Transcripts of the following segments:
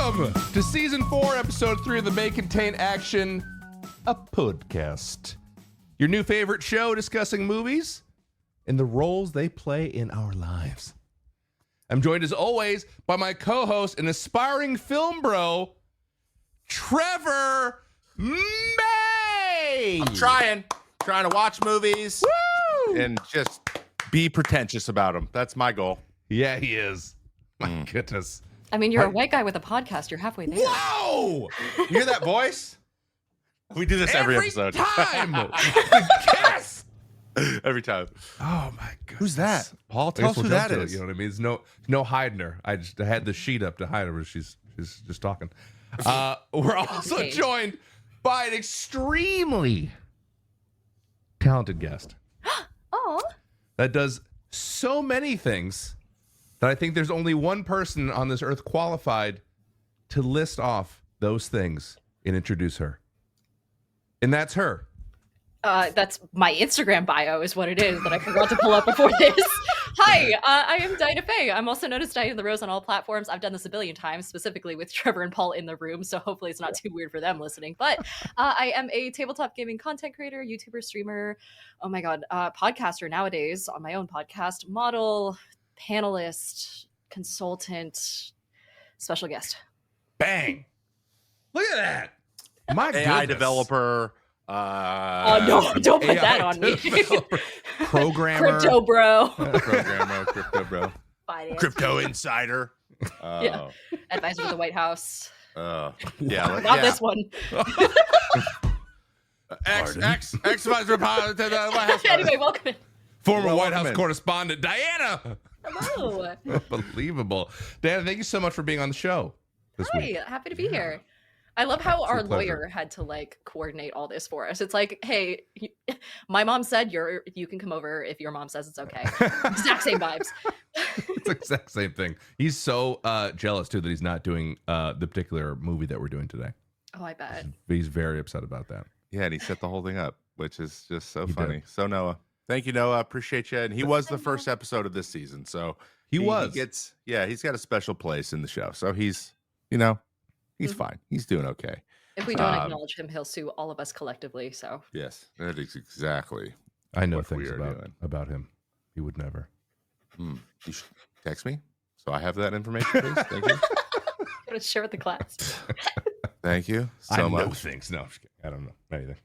Welcome to Season 4, Episode 3 of the May Contain Action, a podcast. Your new favorite show discussing movies and the roles they play in our lives. I'm joined as always by my co-host and aspiring film bro, Trevor May. I'm trying to watch movies and just be pretentious about them. That's my goal. Yeah, he is. My goodness. I mean, you're a white guy with a podcast. You're halfway there. Whoa! You hear that voice? We do this every episode. Time. Yes. Every time. Oh my goodness. Who's that? Paul, I tell guess us who we'll that jump to it, is. You know what I mean? There's no hiding her. I had the sheet up to hide her. She's just talking. We're also joined by an extremely talented guest. Oh. That does so many things that I think there's only one person on this earth qualified to list off those things and introduce her. And that's her. That's my Instagram bio is what it is that I forgot to pull up before this. Hi, I am Dinah Faye. I'm also known as Dinah the Rose on all platforms. I've done this a billion times, specifically with Trevor and Paul in the room, so hopefully it's not too weird for them listening. But I am a tabletop gaming content creator, YouTuber, streamer, oh my god, podcaster nowadays on my own podcast, model, panelist, consultant, special guest. Bang. Look at that. My AI goodness. developer. No, don't put that on me. Programmer. Crypto bro. Programmer, crypto bro. Finance. Crypto insider. Yeah. Advisor to the White House. Yeah. Not this one. Ex advisor to the White House. Anyway, welcome in. Former Well, White House welcome in. correspondent, Diana. Hello. Unbelievable. Diana, thank you so much for being on the show this Hi, week. happy to be here. I love how our It's a pleasure. lawyer had to like coordinate all this for us. It's like, hey, my mom said you can come over if your mom says it's okay. Exact same vibes. It's the exact same thing. He's so jealous, too, that he's not doing the particular movie that we're doing today. Oh, I bet. He's very upset about that. Yeah, and he set the whole thing up, which is just so He funny. did. So Noah, thank you, Noah. Appreciate you. And he was the first episode of this season, so He was. he's got a special place in the show. So he's Mhm. fine. He's doing okay. If we don't Um, acknowledge him, he'll sue all of us collectively. So Yes, that is exactly. I know What we things are doing. about him. He would never. You should text me so I have that information, please. Thank you. gonna share with the class. Thank you I so know much. things. No, I'm just kidding. I don't know anything.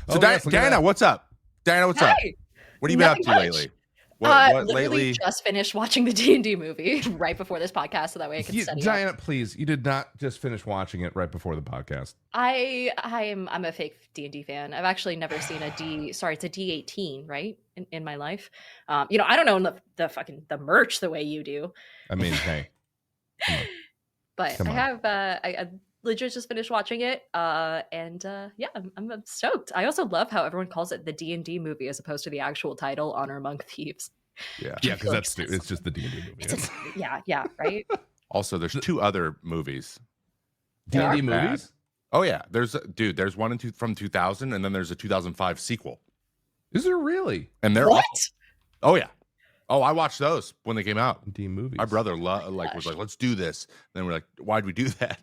So, yes, look at Diana, that. what's up? Diana, what's up? Hey, What have you been up nothing to much. lately? What literally lately? just finished watching the D&D movie right before this podcast, so that way I can study. Diana, please, you did not just finish watching it right before the podcast. I'm a fake D&D fan. I've actually never seen it's a D18, right? In my life. I don't know the merch the way you do. I mean, hey. But Come I on. have I legit just finished watching it, and I'm stoked. I also love how everyone calls it the D&D movie as opposed to the actual title, Honor Among Thieves. Yeah. Yeah, because Like, it's just the D&D movie. It's yeah, right. Also, there's two other movies. D&D Bad. movies? Oh yeah, there's one from 2000, and then there's a 2005 sequel, Is there really and they're What? awful. Oh yeah. Oh, I watched those when they came out. D movies? My brother was Gosh. like, let's do this. Then we're like, why'd we do that?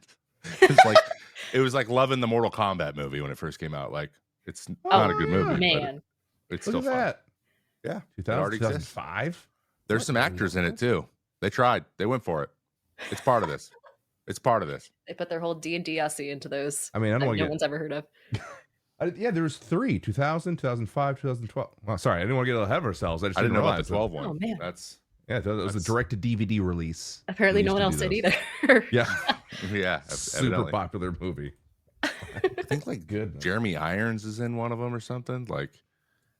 It was like loving the Mortal Kombat movie when it first came out. Like, it's not a good movie, Man, but it's Look still at fun. that. Yeah, 2000, already exists. 2005? There's some actors in it too. They tried. They went for it. It's part of this. It's part of this. they put their whole D&D SE into those. I mean, I don't that want no to get... one's ever heard of. there was 3, 2000, 2005, 2012. Well, sorry, I didn't want to get ahead of ourselves. I just I didn't know about realize the 12 one. Oh, man. That's Yeah, it was a That's- direct-to-DVD release. Apparently, They no used one to else do did those. either. Yeah, yeah, super evidently. popular movie. I think like Goodness. Jeremy Irons is in one of them or something. Like,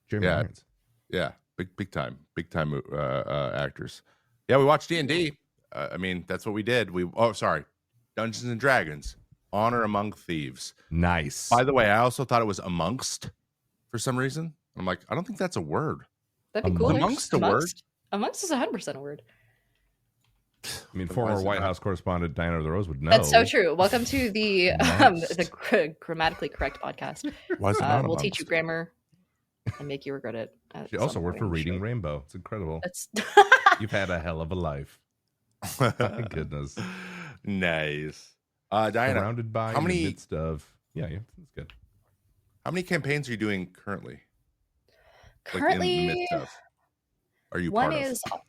Jeremy yeah. Irons. yeah, big time actors. Yeah, we watched D&D. I mean, that's what we did. Dungeons and Dragons, Honor Among Thieves. Nice. By the way, I also thought it was amongst for some reason. I'm like, I don't think that's a word. That'd be cool. Amongst the word? Amongst is 100% a word. I mean, Why former is it White not? House correspondent Diana the Rose would know. That's so true. Welcome to the Amongst. grammatically correct podcast. Why is it not We'll teach you amongst? grammar and make you regret it. at She also some worked for point, I'm Reading sure. Rainbow. It's incredible. That's You've had a hell of a life. My goodness. Nice. Diana, Surrounded by how in many- the midst of. Yeah, that's good. how many campaigns are you doing currently? Currently, in the midst of? Are you one part is of?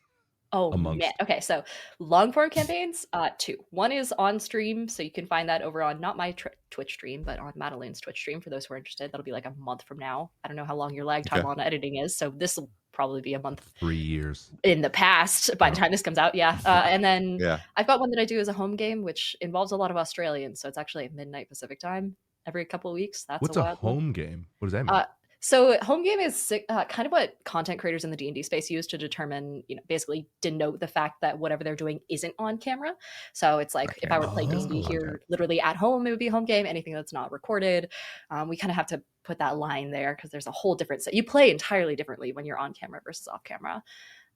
Amongst. man. Okay, so long form campaigns, two. One is on stream, so you can find that over on not my Twitch stream, but on Madeline's Twitch stream for those who are interested. That'll be like a month from now. I don't know how long your lag time Okay. on editing is, so this will probably be a month 3 years. in the past by the time this comes out. Yeah, and then Yeah. I've got one that I do as a home game, which involves a lot of Australians, so it's actually at midnight Pacific time every couple of weeks. That's What's a a wild one. home game? What does that mean? So home game is kind of what content creators in the D&D space use to determine, basically denote the fact that whatever they're doing isn't on camera. So it's like if I were playing D&D here, literally at home, it would be home game. Anything that's not recorded, we kind of have to put that line there because there's a whole different set. You play entirely differently when you're on camera versus off camera.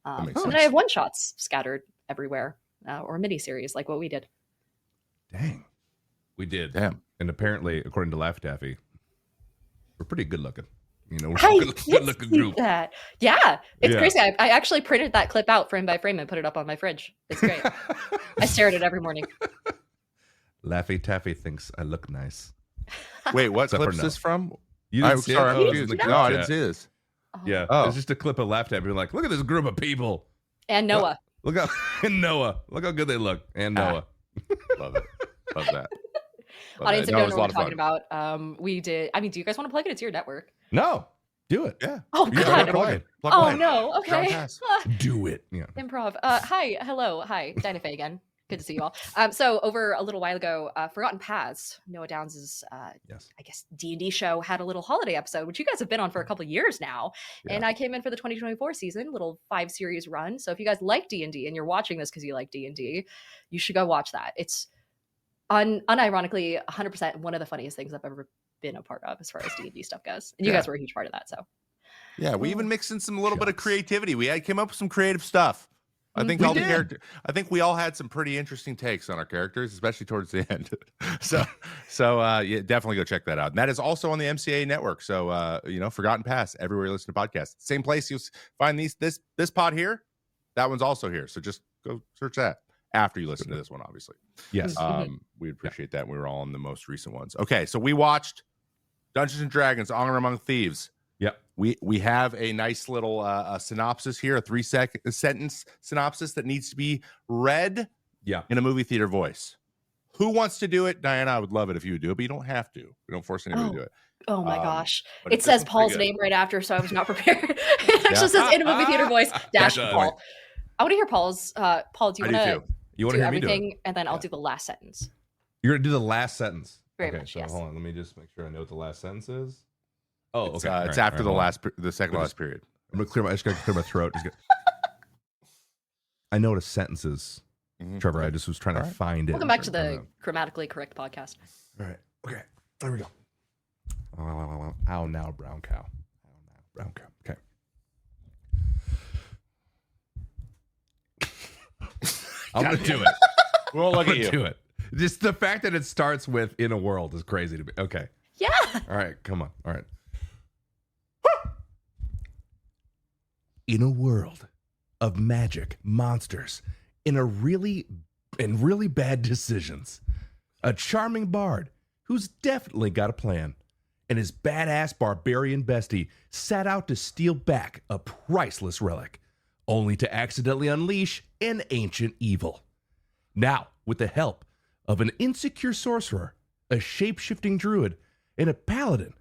makes And then sense. I have one shots scattered everywhere, or a mini series like what we did. Dang. We did. Damn. And apparently, according to Laugh Taffy, we're pretty good looking. We're I a good looking see group. that. Yeah, it's Yeah. crazy. I actually printed that clip out frame by frame and put it up on my fridge. It's great. I stare at it every morning. Laffy Taffy thinks I look nice. Wait, what Except clip for is no. this from? You I'm didn't see sorry, it? I'm Oh, it's confused. in the No, I group didn't chat. see this. Yeah, Oh. it's just a clip of Laugh Taffy being like, look at this group of people. And Noah. Look how and Noah. Look how good they look. And Noah. Love it. Love that. Love Audience, that. if No, you it was don't know a what lot we're of talking fun. about, we did. I mean, do you guys want to plug it? It's your network. No, do it. Yeah. Oh, You God. gotta plug it. Plug Oh, away. no. Ground Okay. pass. Do it. Yeah. Improv. Hi. Hello. Hi. Dinah Faye again. Good to see you all. So over a little while ago, Forgotten Paths, Noah Downs' Yes. I guess D&D show had a little holiday episode, which you guys have been on for a couple of years now. Yeah. And I came in for the 2024 season, little 5-series run. So if you guys like D&D and you're watching this because you like D&D, you should go watch that. It's unironically 100% one of the funniest things I've ever been a part of as far as D&D stuff goes. And you guys were a huge part of that. So Yeah, we even mixed in some little bit of Shucks. creativity. We came up with some creative stuff. I think We all the did. character. I think we all had some pretty interesting takes on our characters, especially towards the end. so yeah, definitely go check that out. And that is also on the MCA network. So Forgotten Pass everywhere you listen to podcasts. Same place you'll find this pod here. That one's also here. So just go search that after you listen to this one, obviously. Yes. We appreciate that. We were all on the most recent ones. Okay, so we watched Dungeons and Dragons: Honor Among Thieves. Yep. We have a nice little synopsis here, a 3-sentence synopsis that needs to be read Yeah. in a movie theater voice. Who wants to do it? Diana, I would love it if you would do it, but you don't have to. We don't force anybody to do it. oh my gosh. but It this says one's Paul's pretty good. name right after, so I was not prepared. It actually says in a movie theater voice, dash does. Paul. I want to hear Paul's. Paul, do you I do want too. to You want do to hear me do it? everything? And then I'll do the last sentence. You're gonna do the last sentence. Very okay, much, so yes. hold on. Let me just make sure I know what the last sentence is. Oh, It's, okay. it's All right, after all right, the second to last period. I'm gonna clear my. I just gotta clear my throat. I know what a sentence is, Mhm. Trevor. I just was trying to find it. Welcome back to I don't the know. grammatically correct podcast. All right. Okay. There we go. Ow now, brown cow. Ow now, brown cow. Okay. I'm gonna do it. We'll look I'm at gonna you. do it. Just the fact that it starts with "in a world" is crazy to me. Okay. Yeah. All right. Come on. All right. In a world of magic, monsters, and really bad decisions, a charming bard who's definitely got a plan, and his badass barbarian bestie set out to steal back a priceless relic, only to accidentally unleash an ancient evil. Now, with the help of an insecure sorcerer, a shape-shifting druid, and a paladin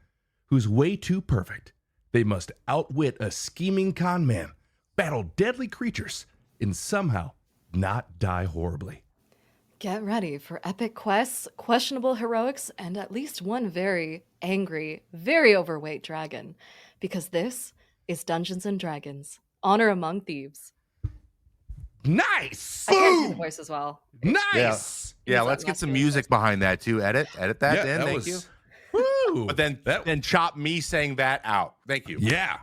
who's way too perfect, they must outwit a scheming con man, battle deadly creatures, and somehow not die horribly. Get ready for epic quests, questionable heroics, and at least one very angry, very overweight dragon. Because this is Dungeons and Dragons: Honor Among Thieves. Nice! I can't do the voice as well. Nice! Yeah, Is let's that get not some good? music behind that too. Edit that Yeah, in. that Thank was- you. Woo! But then chop me saying that out. Thank you. Yeah.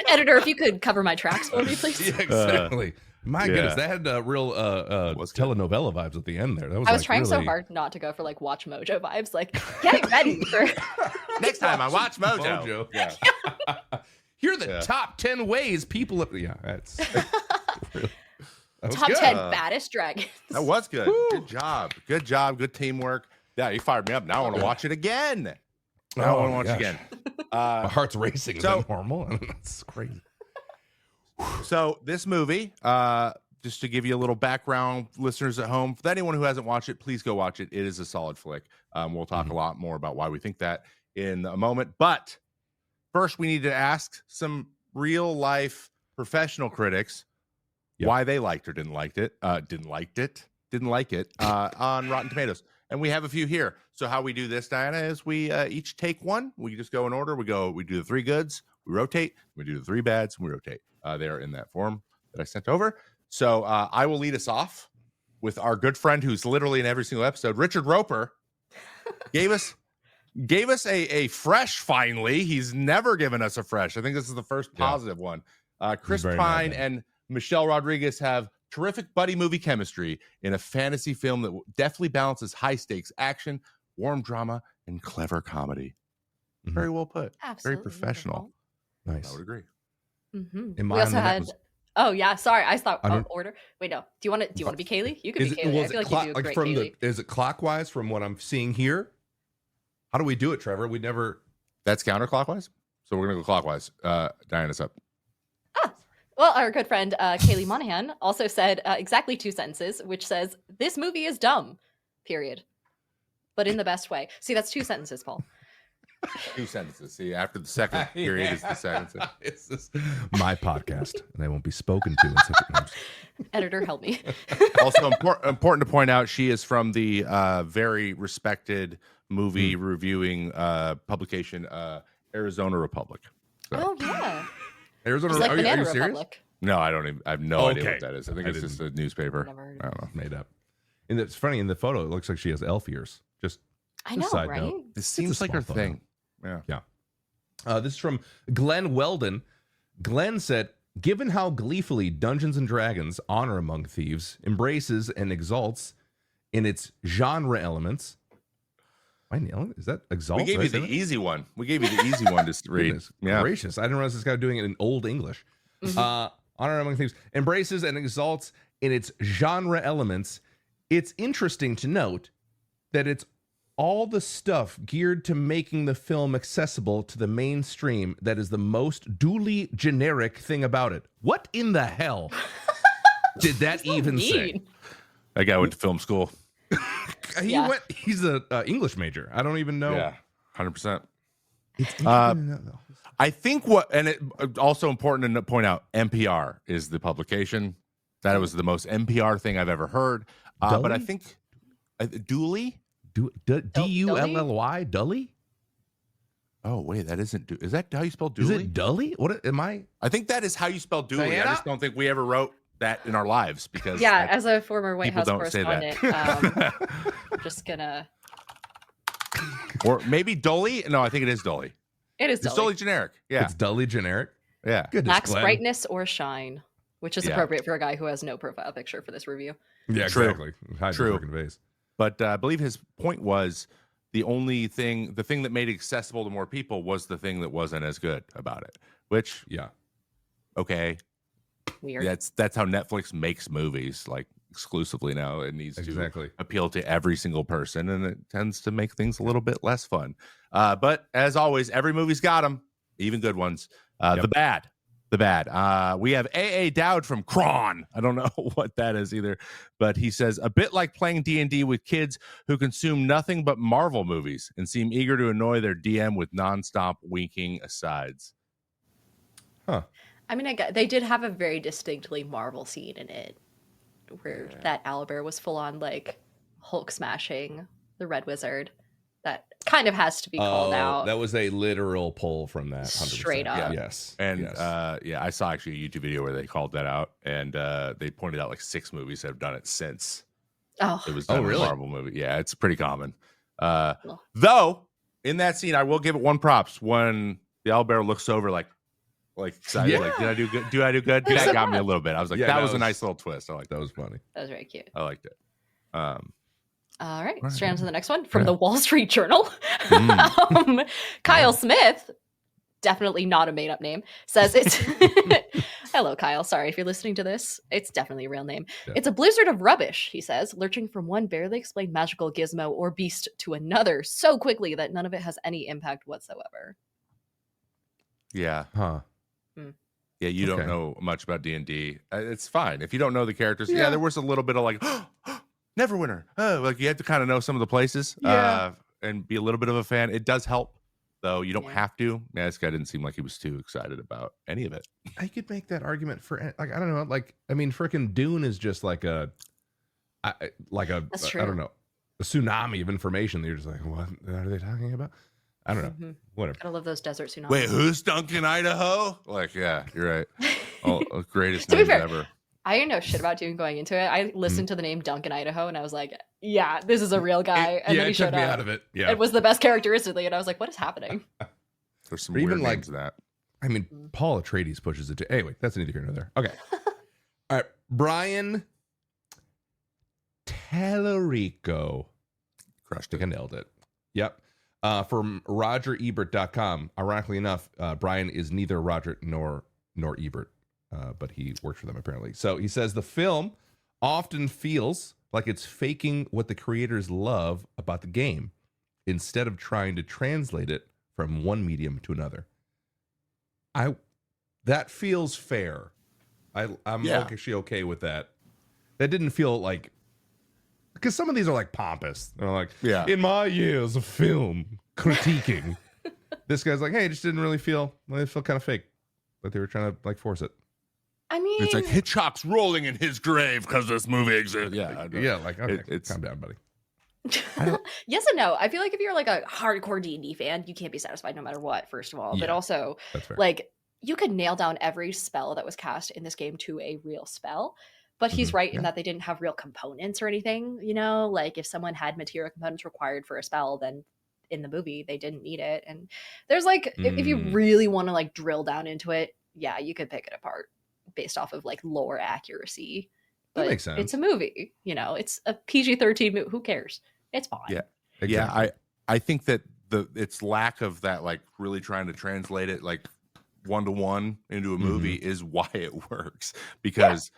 Editor, if you could cover my tracks for me, please. Yeah, exactly. My yeah. goodness, that had real Was good. telenovela vibes at the end there. That was I was like trying so really- hard not to go for like Watch Mojo vibes, like getting ready for. Next time I watch Mojo. Mojo. Yeah. Here are the Yeah. top 10 ways people. Yeah, that's. That was Top good. 10 baddest dragons. That was good. Woo. Good job. Good job. Good teamwork. Yeah, you fired me up. Now I want to watch it again. Now I want to watch it again. My heart's racing. Is so- that normal? That's crazy. So this movie, just to give you a little background, listeners at home, for anyone who hasn't watched it, please go watch it. It is a solid flick. We'll talk a lot more about why we think that in a moment. But first, we need to ask some real life professional critics why they liked or didn't like it on Rotten Tomatoes. And we have a few here. So how we do this, Diana, is we each take one. We just go in order. We do the 3 goods, we rotate. We do the 3 bads, and we rotate. They are in that form that I sent over. So I will lead us off with our good friend who's literally in every single episode. Richard Roper gave us a fresh finally. He's never given us a fresh. I think this is the first positive one. Chris Pine and Michelle Rodriguez have terrific buddy movie chemistry in a fantasy film that definitely balances high stakes action, warm drama, and clever comedy. Very well put. Absolutely. Very professional. Nice. I would agree. We also had. Oh yeah, sorry. I thought order. Wait, no. Do you want to be Kaylee? You could be Kaylee. I feel like you do a great Kaylee. Is it clockwise from what I'm seeing here? How do we do it, Trevor? We never. That's counterclockwise. So we're gonna go clockwise. Diana's up. Well, our good friend Kaylee Monahan also said exactly 2 sentences, which says, "This movie is dumb," period. But in the best way. See, that's 2 sentences, Paul. 2 sentences. See, after the second period is the sentence. This is my podcast, and they won't be spoken to in such terms. Editor, help me. Also important to point out, she is from the very respected movie reviewing publication Arizona Republic. So. Oh yeah. Arizona, It's like are Banana you serious? Republic. No, I don't even. I have no idea what that is. I think it's just a newspaper. Never heard I of don't know. Made up. And it's funny in the photo. It looks like she has elf ears. Just I know, side right? note. This seems like small her photo. thing. Yeah. This is from Glenn Weldon. Glenn said, "Given how gleefully Dungeons and Dragons: Honor Among Thieves embraces and exalts in its genre elements." Is that exalt? We gave you the easy one. We gave you the easy one to read. Goodness Yeah. gracious. I didn't realize this guy was doing it in Old English. Honor Among Thieves embraces and exalts in its genre elements. It's interesting to note that it's all the stuff geared to making the film accessible to the mainstream that is the most duly generic thing about it. What in the hell did that even say? That guy went to film school. He's an English major. I don't even know. Yeah, 100%. It's interesting to know, though. I think it also important to point out, NPR is the publication. That was the most NPR thing I've ever heard. But I think Dooley? D-U-L-L-Y? Dully? Oh, wait, that isn't. Is that how you spell Dooley? Is it Dully? What am I? I think that is how you spell Dooley. Diana? I just don't think we ever wrote that in our lives because As a former White people House don't say that. correspondent, I'm just gonna. Or maybe Dolly? No, I think it is Dolly. It is It's Dolly. Dolly generic. Yeah. It's dully generic. Yeah. Goodness, Max Glenn. brightness or shine, which is Yeah. appropriate for a guy who has no profile picture for this review. Yeah, True. exactly. Hide True. the freaking face. But I believe his point was the thing that made it accessible to more people was the thing that wasn't as good about it. Which, Yeah. Weird. that's how Netflix makes movies, like exclusively now. It needs Exactly. to appeal to every single person, and it tends to make things a little bit less fun. But as always, every movie's got them, even good ones. The bad. We have A.A. Dowd from Kron. I don't know what that is either, but he says, a bit like playing D&D with kids who consume nothing but Marvel movies and seem eager to annoy their DM with nonstop winking asides. Huh. I mean, they did have a very distinctly Marvel scene in it, where that owlbear was full on like Hulk smashing the Red Wizard. That kind of has to be called out. That was a literal pull from that. 100%. Straight up. Yeah. Yes. And yes. I saw actually a YouTube video where they called that out, and they pointed out like 6 movies that have done it since. Oh, It was done in really? a Marvel movie. Yeah, it's pretty common. Though in that scene, I will give it one props when the owlbear looks over like excited, like, did I do good? Do I do good? That got me a little bit. I was like, Yeah, that that was a was- nice little twist. I like that. That was funny. that was very cute. I liked it. All right, straight on to the next one from the Wall Street Journal. Kyle Smith, definitely not a made-up name, says it's Hello, Kyle. Sorry if you're listening to this. It's definitely a real name. Yeah. It's a blizzard of rubbish, he says, lurching from one barely explained magical gizmo or beast to another so quickly that none of it has any impact whatsoever. Yeah. Huh. Yeah, you don't know much about D&D. It's fine. If you don't know the characters, there was a little bit of like, Neverwinter. Oh, like you have to kind of know some of the places and be a little bit of a fan. It does help, though. You don't have to. Yeah, this guy didn't seem like he was too excited about any of it. I could make that argument for, like, I don't know. Like, I mean, freaking Dune is just like a That's true. I don't know, a tsunami of information that you're just like, what are they talking about? I don't know. Whatever. Gotta love those desert tsunamis. Wait, who's Duncan, Idaho? Like, yeah, you're right. Oh, greatest To be names fair, ever. I didn't know shit about Dune going into it. I listened to the name Duncan, Idaho, and I was like, yeah, this is a real guy. And then he it took showed me up. out of it. Yeah. It was the best character instantly, and I was like, what is happening? There's some Or even weird like names in that. I mean, Paul Atreides pushes it too. Anyway, that's neither here nor there. Okay. All right. Brian Tellerico. Crushed I think I nailed it. Yep. From RogerEbert.com. Ironically enough, Brian is neither Roger nor Ebert, but he works for them apparently. So he says the film often feels like it's faking what the creators love about the game instead of trying to translate it from one medium to another. That feels fair. I'm actually okay with that. That didn't feel like, because some of these are like pompous. They're like, in my years of film critiquing, this guy's like, hey, it just didn't really feel. It felt kind of fake, like they were trying to like force it. I mean, It's like Hitchcock's rolling in his grave because this movie exists. Yeah, like okay, it's calm down, buddy. yes and no. I feel like if you're like a hardcore D&D fan, you can't be satisfied no matter what, first of all. But also, That's fair. like, you could nail down every spell that was cast in this game to a real spell. But he's right in that they didn't have real components or anything, you know? Like, if someone had material components required for a spell, then in the movie, they didn't need it. And there's, like, if you really want to, like, drill down into it, yeah, you could pick it apart based off of, like, lore accuracy. But that makes sense. it's a movie, you know? It's a PG-13 movie. Who cares? It's fine. Yeah. Exactly. Yeah, I think that its lack of that, like, really trying to translate it, like, one-to-one into a movie is why it works. Because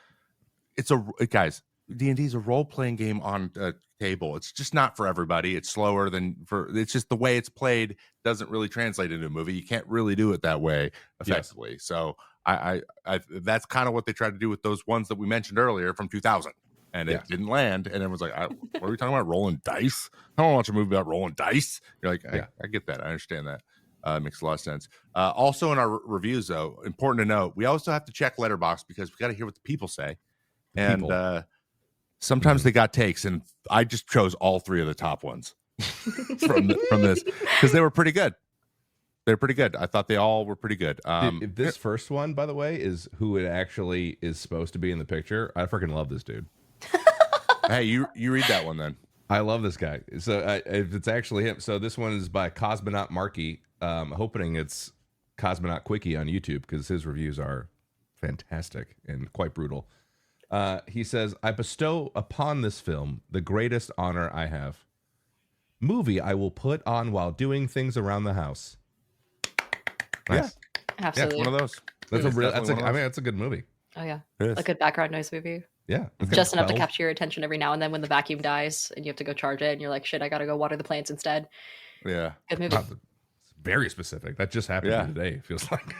it's guys, D&D is a role-playing game on a table. It's just not for everybody. It's slower it's just the way it's played doesn't really translate into a movie. You can't really do it that way effectively. Yes. So I that's kind of what they tried to do with those ones that we mentioned earlier from 2000. And it didn't land. And everyone's like, what are we talking about? Rolling dice? I don't watch a movie about rolling dice. You're like, I get that. I understand that. Makes a lot of sense. Also in our reviews, though, important to note, we also have to check Letterboxd because we got to hear what the people say. And sometimes they got takes, and I just chose all three of the top ones from this because they were pretty good. They're pretty good. I thought they all were pretty good. If this first one, by the way, is who it actually is supposed to be in the picture, I freaking love this dude. Hey, you read that one then. I love this guy. So if it's actually him, so this one is by Cosmonaut Markey. Hoping it's Cosmonaut Quickie on YouTube because his reviews are fantastic and quite brutal. He says, I bestow upon this film the greatest honor I have. Movie I will put on while doing things around the house. Nice. Yeah, absolutely. Yeah, one of those. That's a good movie. Oh, yeah. A good background noise movie. Yeah. Just enough to capture your attention every now and then when the vacuum dies and you have to go charge it and you're like, shit, I gotta go water the plants instead. Yeah. Good movie. It's very specific. That just happened to me today, it feels like.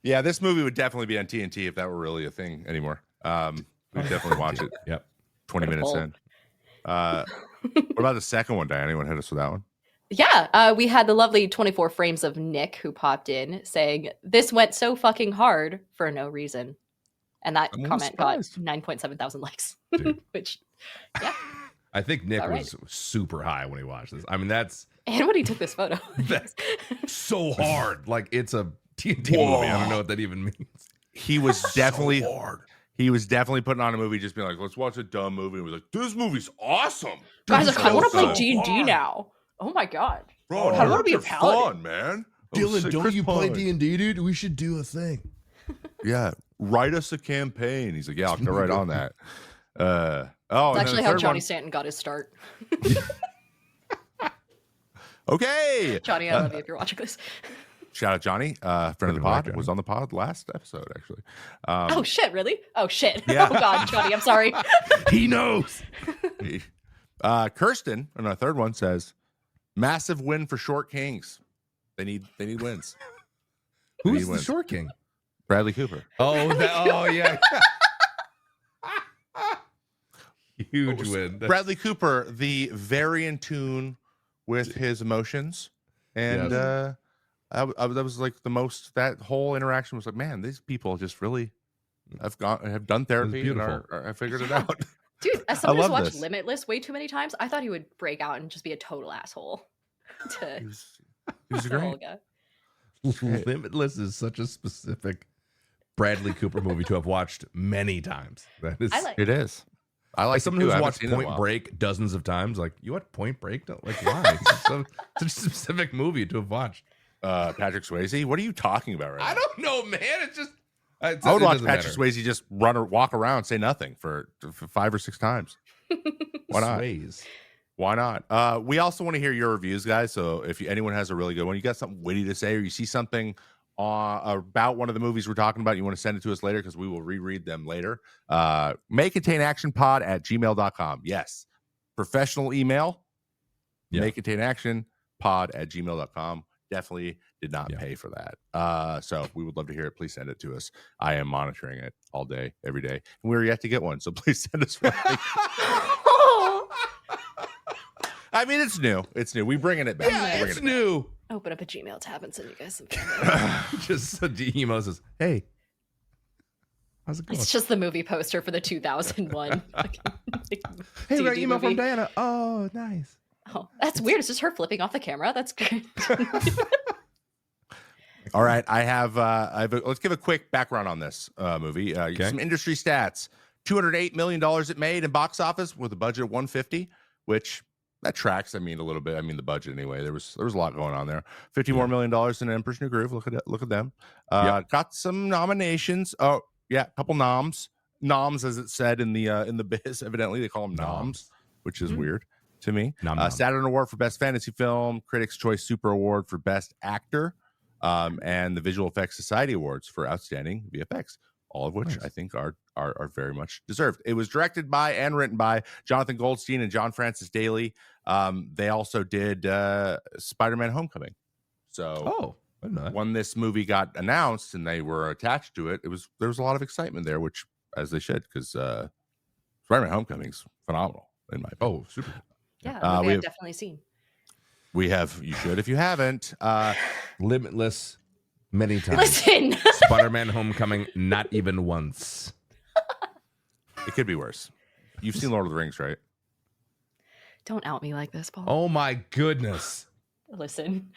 Yeah, this movie would definitely be on TNT if that were really a thing anymore. We'd definitely watch it. Yep. 20 minutes in. What about the second one, Diane? Anyone hit us with that one? Yeah, we had the lovely 24 frames of Nick who popped in saying, this went so fucking hard for no reason. And that comment got 9.7 thousand likes. Which, yeah. I think Nick was super high when he watched this. I mean, that's... And when he took this photo. That's so hard. Like, it's a TNT movie. I don't know what that even means. He was definitely... so hard. He was definitely putting on a movie, just being like, let's watch a dumb movie. And we're like, this movie's awesome. Guys, I want to play D&D now. Oh my god, bro! I want to be a paladin. Fun, man. Dylan, don't you play D&D, dude? We should do a thing. Yeah, write us a campaign. He's like, yeah, I'll get right on that. It's actually how Johnny Stanton got his start. Okay, Johnny, I love you if you're watching this. shout out Johnny, friend of the pod, was on the pod last episode actually. Oh shit! Really? Oh shit! Yeah. Oh god, Johnny, I'm sorry. He knows. Kirsten, and our third one says, massive win for Short Kings. They need wins. Who's the Short King? Bradley Cooper. Oh, yeah. Huge win. Bradley Cooper, the very in tune with his emotions, and that was like the most. That whole interaction was like, man, these people just really have done therapy and I figured it out. Dude, as someone who's watched this. Limitless way too many times, I thought he would break out and just be a total asshole. He was the great. whole guy. Limitless is such a specific Bradley Cooper movie to have watched many times. That is, It is. I like someone who's watched Point Break dozens of times. Like, you watch Point Break? Don't like why? It's such a specific movie to have watched. Patrick Swayze. What are you talking about right now? I don't know, man. It's just I would watch Patrick Swayze just run or walk around, say nothing for 5 or 6 times. Why not? Sways. Why not? We also want to hear your reviews, guys. So if anyone has a really good one, you got something witty to say, or you see something about one of the movies we're talking about, you want to send it to us later because we will reread them later. maycontainactionpod@gmail.com. Yes. Professional email. Yeah. maycontainactionpod@gmail.com. Definitely did not pay for that. So we would love to hear it. Please send it to us. I am monitoring it all day, every day. And we're yet to get one. So please send us one. I mean, it's new. It's new. We're bringing it back. Yeah, it's new. Open up a Gmail tab and send you guys some. Just the emo says, "Hey, how's it going?" It's just the movie poster for the 2001. Hey, we got an D&D email from movie. Diana. Oh, nice. Oh, that's weird. It's just her flipping off the camera. That's good. All right, let's give a quick background on this movie. Some industry stats: $208 million it made in box office with a budget of $150, which that tracks. I mean, a little bit. I mean, the budget anyway. There was a lot going on there. $50 more million in Emperor's New Groove. Look at them. Got some nominations. Oh yeah, a couple noms, as it said in the biz. Evidently, they call them noms, which is weird to me. Saturn Award for Best Fantasy Film, Critics' Choice Super Award for Best Actor, and the Visual Effects Society Awards for Outstanding VFX, all of which I think are very much deserved. It was directed by and written by Jonathan Goldstein and John Francis Daly. They also did Spider-Man: Homecoming. So when this movie got announced and they were attached to it, there was a lot of excitement there, which as they should, because Spider-Man: Homecoming is phenomenal in my opinion. Oh, super. Yeah, I've definitely seen. You should if you haven't. Limitless, many times. Listen, Spider-Man: Homecoming, not even once. It could be worse. You've seen Lord of the Rings, right? don't out me like this, Paul. Oh my goodness. Listen,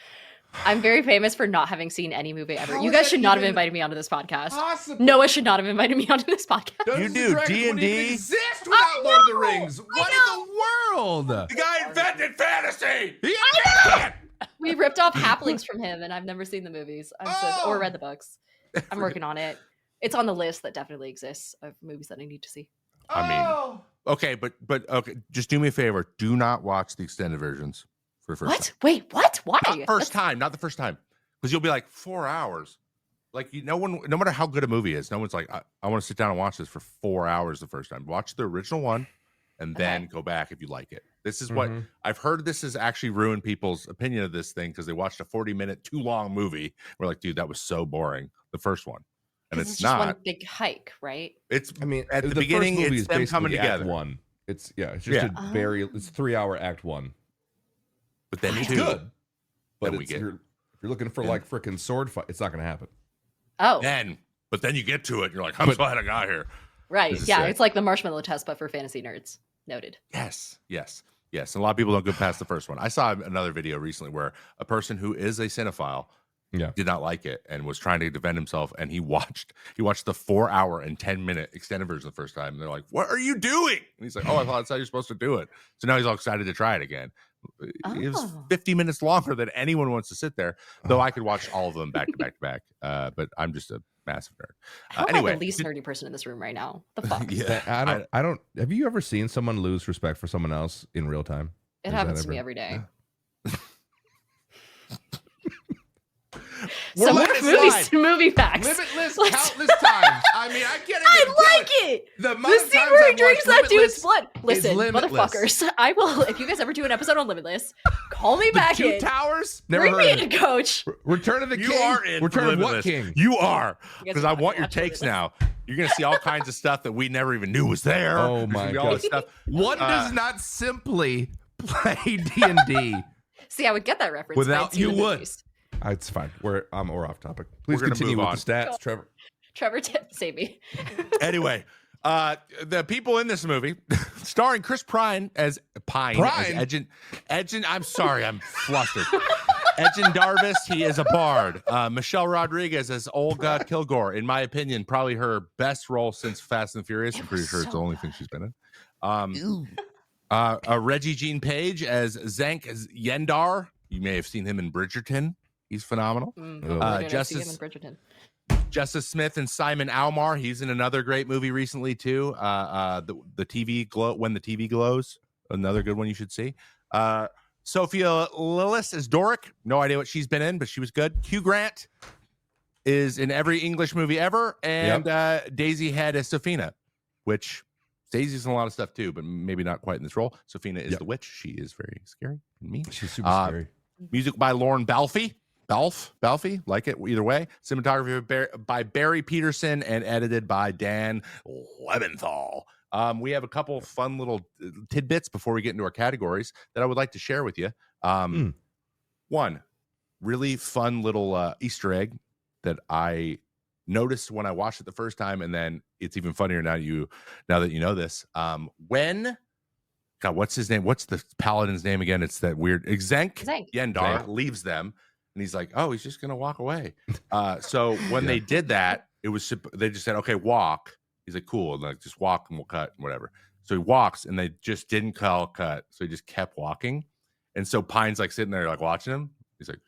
I'm very famous for not having seen any movie ever. You guys should not have invited me onto this podcast. Possible? Noah should not have invited me onto this podcast. You do. D&D exist without Lord of the Rings. What in the world? The guy invented fantasy. We ripped off Halflings from him, and I've never seen the movies or read the books. I'm working on it. It's on the list that definitely exists of movies that I need to see. I mean, okay, but okay, just do me a favor. Do not watch the extended versions for the first time. Wait, what? Why? Not the first time. Because you'll be like 4 hours. Like no matter how good a movie is, no one's like, I want to sit down and watch this for 4 hours the first time. Watch the original one and then go back if you like it. This is what I've heard. This has actually ruined people's opinion of this thing because they watched a 40-minute too long movie. We're like, dude, that was so boring. The The first one. And it's just not one big hike, right? It's I mean, at the beginning first movie it's is them basically coming together. Act one. It's just a very it's 3 hour act one. But then It's two. good. But Then if you're looking for like freaking sword fight, it's not going to happen. Oh, But then you get to it, and you're like, I'm glad I got here. right. This is Yeah, sick. it's like the marshmallow test, but for fantasy nerds. Noted. Yes. And a lot of people don't go past the first one. I saw another video recently where a person who is a cinephile did not like it and was trying to defend himself, and he watched the 4 hour and 10-minute extended version the first time. And they're like, "What are you doing?" And he's like, "Oh, I thought that's how you're supposed to do it." So now he's all excited to try it again. It was 50 minutes longer than anyone wants to sit there, though I could watch all of them back to back to back. But I'm just a massive nerd. I'm Anyway, like the least nerdy person in this room right now. The fuck? yeah, I don't. Have you ever seen someone lose respect for someone else in real time? It happens to me every day. We're So letting more it movies, slide. movie facts. Limitless, Let's- countless times. I mean, I can't even I tell like it. The amount The of scene times where he I've drinks watched that dude's Limitless blood. is Listen, limitless. motherfuckers, I will. If you guys ever do an episode on Limitless, call me The back Two in. Towers? Never Bring heard me of in, it. Coach. Return of the You King? are in Return of what Limitless. king? You are, You guys because are I fucking want your watch takes Limitless. now. You're gonna see all kinds of stuff that we never even knew was there. Oh There's my gonna be all this God. stuff. One does not simply play D&D. See, I would get that reference. Without- if I'd seen you the would. movies. It's fine. We're off topic. Please gonna continue move with on. the stats, Trevor. Trevor, save me. Anyway, the people in this movie, starring Chris Pine as Edgin. I'm sorry, I'm flustered. Edgin Darvis, he is a bard. Michelle Rodriguez as Olga Kilgore. In my opinion, probably her best role since Fast and Furious. I'm pretty sure it's the only thing she's been in. Reggie Jean Page as Zank Yendar. You may have seen him in Bridgerton. He's phenomenal. Justice Bridgerton. Justice Smith and Simon Almar. He's in another great movie recently too. The TV glow, When the TV Glows. Another good one you should see. Sophia Lillis is Doric. No idea what she's been in, but she was good. Hugh Grant is in every English movie ever, and Daisy Head as Sophina, which Daisy's in a lot of stuff too, but maybe not quite in this role. Sophina is the witch. She is very scary and mean. She's super scary. Music by Lauren Balfe, like it either way. Cinematography by Barry Peterson and edited by Dan Lebenthal. We have a couple fun little tidbits before we get into our categories that I would like to share with you. One really fun little Easter egg that I noticed when I watched it the first time, and then it's even funnier now that you know this. What's his name? What's the paladin's name again? It's that weird Zank Yendar leaves them, and he's like, "Oh, he's just gonna walk away." So when they did that, they just said, "Okay, walk." He's like, "Cool," and like just walk and we'll cut and whatever. So he walks, and they just didn't call cut, so he just kept walking. And so Pine's like sitting there like watching him. He's like,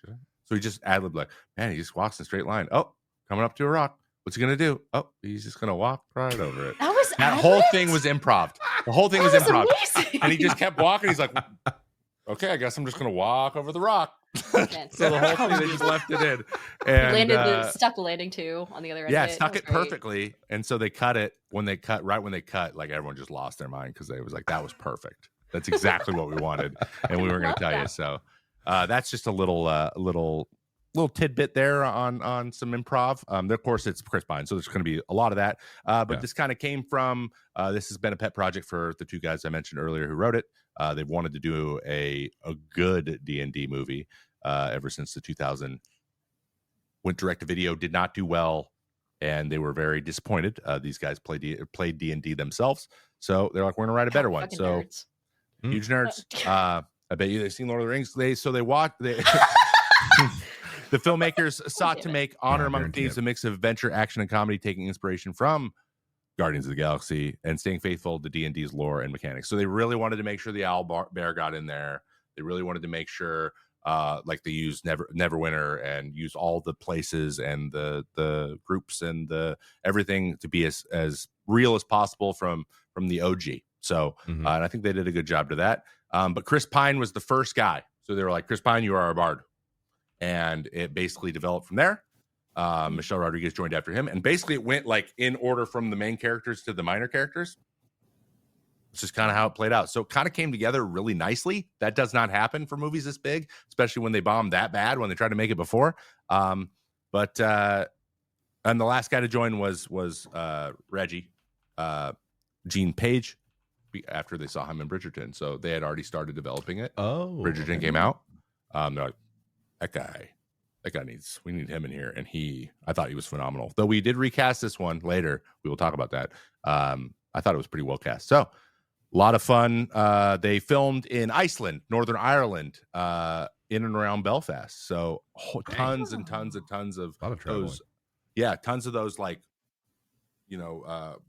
so he just ad-libbed like, "Man, he just walks in a straight line. Oh, coming up to a rock. What's he gonna do? Oh, he's just gonna walk right over it." That whole thing was improv. The whole thing was improv. Amazing. And he just kept walking. He's like, "Okay, I guess I'm just gonna walk over the rock." So the whole thing, they just left it in. And stuck the landing too on the other end. yeah, of it. stuck That it was great. perfectly. And so they cut it when they cut, like everyone just lost their mind because they was like, that was perfect. That's exactly what we wanted. And we were going to tell you. So that's just a little tidbit there on some improv. Of course, it's Chris Pine, so there's going to be a lot of that. But this kind of came from, this has been a pet project for the two guys I mentioned earlier who wrote it. They've wanted to do a good D&D movie ever since the 2000 went direct to video, did not do well, and they were very disappointed. These guys played D&D themselves, so they're like, we're gonna write a better one. Fucking So nerds. huge nerds. I bet you they've seen Lord of the Rings. The filmmakers sought to make Honor Among Thieves a mix of adventure, action, and comedy, taking inspiration from Guardians of the Galaxy and staying faithful to D&D's lore and mechanics. So they really wanted to make sure the owl bear got in there. They really wanted to make sure like they used Neverwinter and use all the places and the groups and the everything to be as real as possible from the OG. So and I think they did a good job to that. But Chris Pine was the first guy. So they were like, "Chris Pine, you are our bard." And it basically developed from there. Michelle Rodriguez joined after him. And basically it went like in order from the main characters to the minor characters. It's just kind of how it played out. So it kind of came together really nicely. That does not happen for movies this big, especially when they bomb that bad, when they tried to make it before. And the last guy to join was Reggie, Jean Page, after they saw him in Bridgerton. So they had already started developing it. Oh, Bridgerton came out. They're like, we need him in here. And I thought he was phenomenal. Though we did recast this one later. We will talk about that. I thought it was pretty well cast. So a lot of fun. They filmed in Iceland, Northern Ireland, in and around Belfast. So tons and tons and tons of those. Yeah, tons of those like,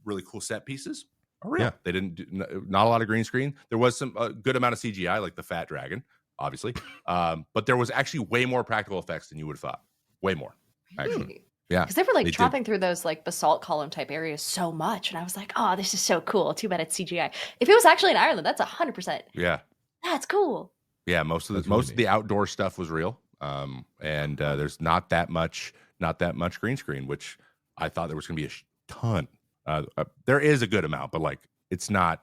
really cool set pieces are real. Yeah. They didn't do not a lot of green screen. There was some good amount of CGI, like the fat dragon, obviously. But there was actually way more practical effects than you would have thought. Way more, actually. Yeah, because they were like chopping through those like basalt column type areas so much, and I was like, "Oh, this is so cool." Too bad it's CGI. If it was actually in Ireland, that's 100%. Yeah, that's cool. Yeah, most of the outdoor stuff was real. And there's not that much green screen, which I thought there was going to be a ton. There is a good amount, but like it's not.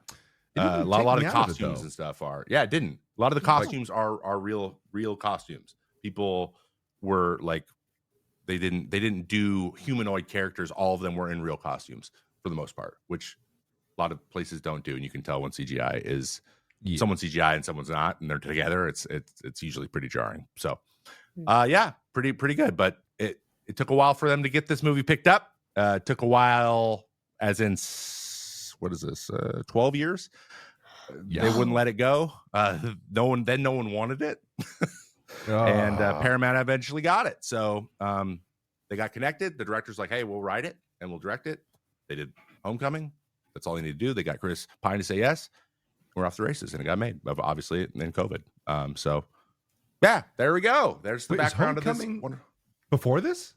A lot of the costumes and stuff are. Yeah, it didn't. A lot of the costumes are real costumes. People were like, they didn't do humanoid characters. All of them were in real costumes for the most part, which a lot of places don't do, and you can tell when CGI is someone's CGI and someone's not, and they're together. It's usually pretty jarring. So, yeah, pretty good. But it took a while for them to get this movie picked up. It took a while, as in what is this? 12 years. They wouldn't let it go. No one wanted it, and Paramount eventually got it. So they got connected. The director's like, "Hey, we'll write it and we'll direct it." They did Homecoming. That's all they need to do. They got Chris Pine to say yes. We're off the races, and it got made. Obviously, and then COVID. So, yeah, there we go. There's the background of this. Before this?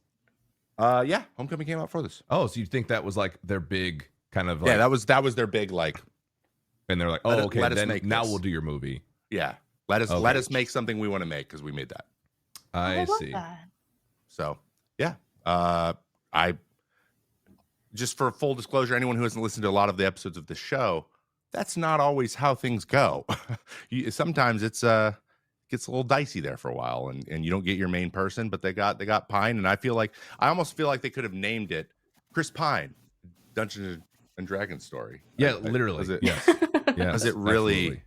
Yeah, Homecoming came out for this. Oh, so you think that was like their big kind of? Like, yeah, that was their big like. And they're like, "Oh, okay, then now we'll do your movie." Yeah, let us make something we want to make because we made that. I see. That. So, yeah, I just for full disclosure, anyone who hasn't listened to a lot of the episodes of the show, that's not always how things go. Sometimes it's gets a little dicey there for a while, and you don't get your main person, but they got Pine, and I almost feel like they could have named it Chris Pine, Dungeons and Dragons story. Yeah, literally. Yes. Because it really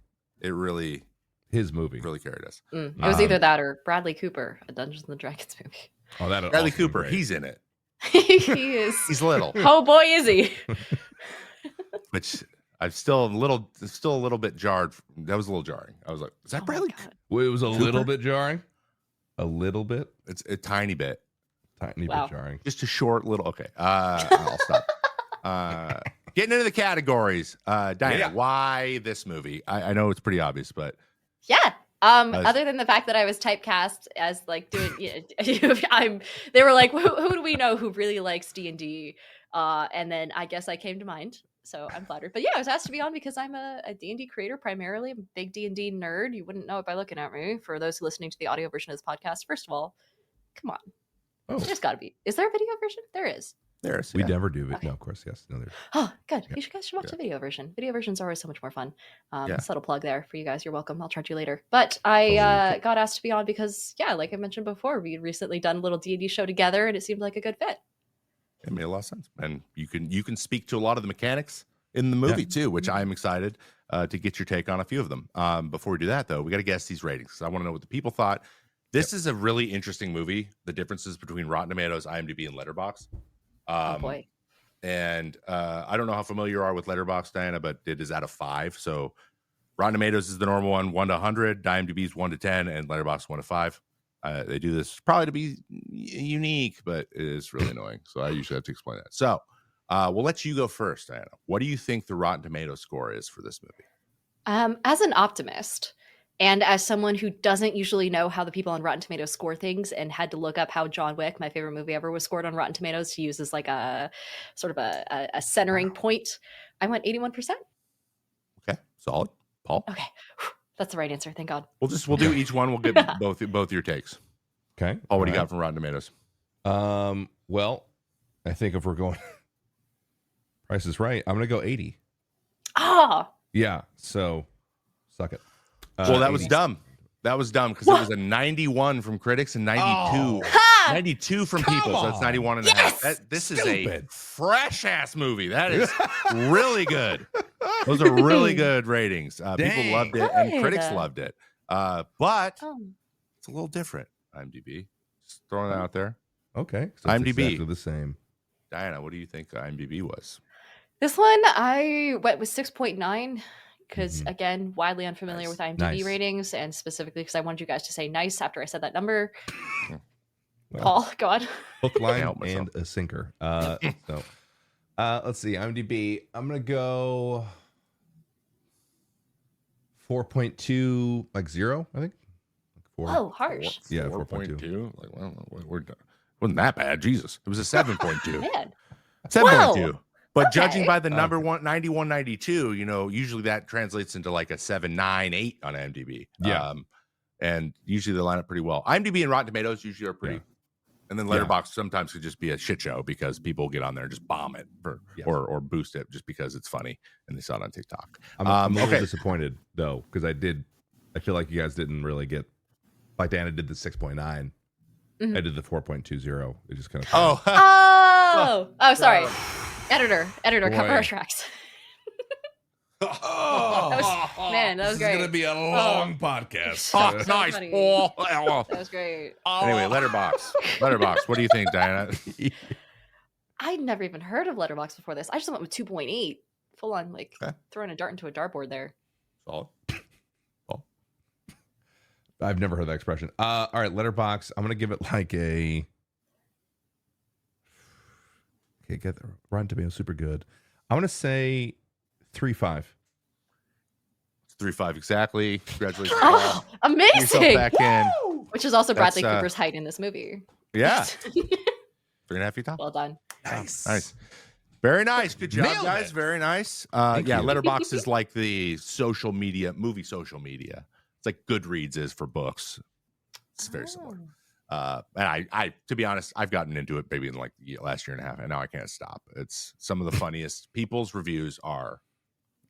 his movie really carried us. It was either that or Bradley Cooper, a Dungeons and Dragons movie. Oh, that Bradley Cooper, he's in it. He is. He's little. Oh boy, is he! Which I'm still a little bit jarred. That was a little jarring. I was like, "Is that Bradley?" Well, it was a little bit jarring. A little bit. It's a tiny bit. Bit jarring. Just a short little. Okay. I'll stop. Getting into the categories, Diana, why this movie? I know it's pretty obvious, but yeah. Other than the fact that I was typecast as like doing, they were like, who do we know who really likes D&D? And then I guess I came to mind, so I'm flattered. But yeah, I was asked to be on because I'm a D&D creator primarily. I'm a big D&D nerd. You wouldn't know it by looking at me. For those listening to the audio version of this podcast, first of all, come on, there's got to be. Is there a video version? There is. We never do it. Okay. No, of course, yes. No, oh, good. You guys should watch the video version. Video versions are always so much more fun. Subtle plug there for you guys. You're welcome. I'll charge you later. But I got asked to be on because, yeah, like I mentioned before, we had recently done a little D&D show together, and it seemed like a good fit. It made a lot of sense, and you can speak to a lot of the mechanics in the movie too, which I'm excited to get your take on a few of them. Before we do that, though, we got to guess these ratings because I want to know what the people thought. This is a really interesting movie. The differences between Rotten Tomatoes, IMDb, and Letterboxd. Oh boy. And I don't know how familiar you are with Letterboxd, Diana, but it is out of 5. So Rotten Tomatoes is the normal one, 1 to 100. IMDb is 1 to 10, and Letterboxd 1 to 5. They do this probably to be unique, but it is really annoying. So I usually have to explain that. So we'll let you go first, Diana. What do you think the Rotten Tomatoes score is for this movie? As an optimist, and as someone who doesn't usually know how the people on Rotten Tomatoes score things and had to look up how John Wick, my favorite movie ever, was scored on Rotten Tomatoes to use as like a sort of a centering point, I went 81%. Okay, solid. Paul? Okay, that's the right answer. Thank God. We'll do each one. We'll get both your takes. Okay. Paul, what do you got from Rotten Tomatoes? Well, I think if we're going Price is Right, I'm going to go 80. Ah. Yeah, so suck it. Well, that was dumb. That was dumb because it was a 91 from critics and 92, 92 from people. So it's 91 and a half. This is a fresh ass movie. That is really good. Those are really good ratings. People loved it and critics loved it. But it's a little different. IMDb, just throwing that out there. Okay, so IMDb exactly the same. Diana, what do you think IMDb was? This one I went with 6.9. Because, again, widely unfamiliar with IMDb ratings, and specifically because I wanted you guys to say nice after I said that number. Well, Paul, go on. Hook, line, and a sinker. So, let's see. IMDb, I'm going to go 4.2, like 0, I think. Like 4. Oh, harsh. Yeah, 4.2. Like, well, wasn't that bad. Jesus. It was a 7.2. Man. 7.2. But judging by the number 91, 92, usually that translates into like a 7, 9, 8 on IMDb. Yeah. and usually they line up pretty well. IMDb and Rotten Tomatoes usually are pretty. Yeah. And then Letterboxd sometimes could just be a shit show because people get on there and just bomb it or boost it just because it's funny and they saw it on TikTok. I'm a little disappointed though, because I feel like you guys didn't really get, like Diana did the 6.9. Mm-hmm. I did the 4.20. It just kind of sorry. Editor, cover our tracks. That was great. It's gonna be a long podcast. Nice. That was great. Anyway, Letterboxd. What do you think, Diana? I'd never even heard of Letterboxd before this. I just went with 2.8, full on throwing a dart into a dartboard there. Solid. I've never heard that expression. All right, Letterboxd. I'm gonna give it like a. Okay, get the Rotten Tomatoes super good. I'm gonna say 3.5. 3.5 exactly. Congratulations. Oh, amazing! Back in. Which is also Bradley Cooper's height in this movie. Yeah. 3.5 feet tall. Well done. Nice. Very nice. Good job, Nailed guys. it. Very nice. Letterboxd is like the movie social media. It's like Goodreads is for books. It's very similar. And I, to be honest, I've gotten into it maybe in like the last year and a half, and now I can't stop. It's some of the funniest. People's reviews are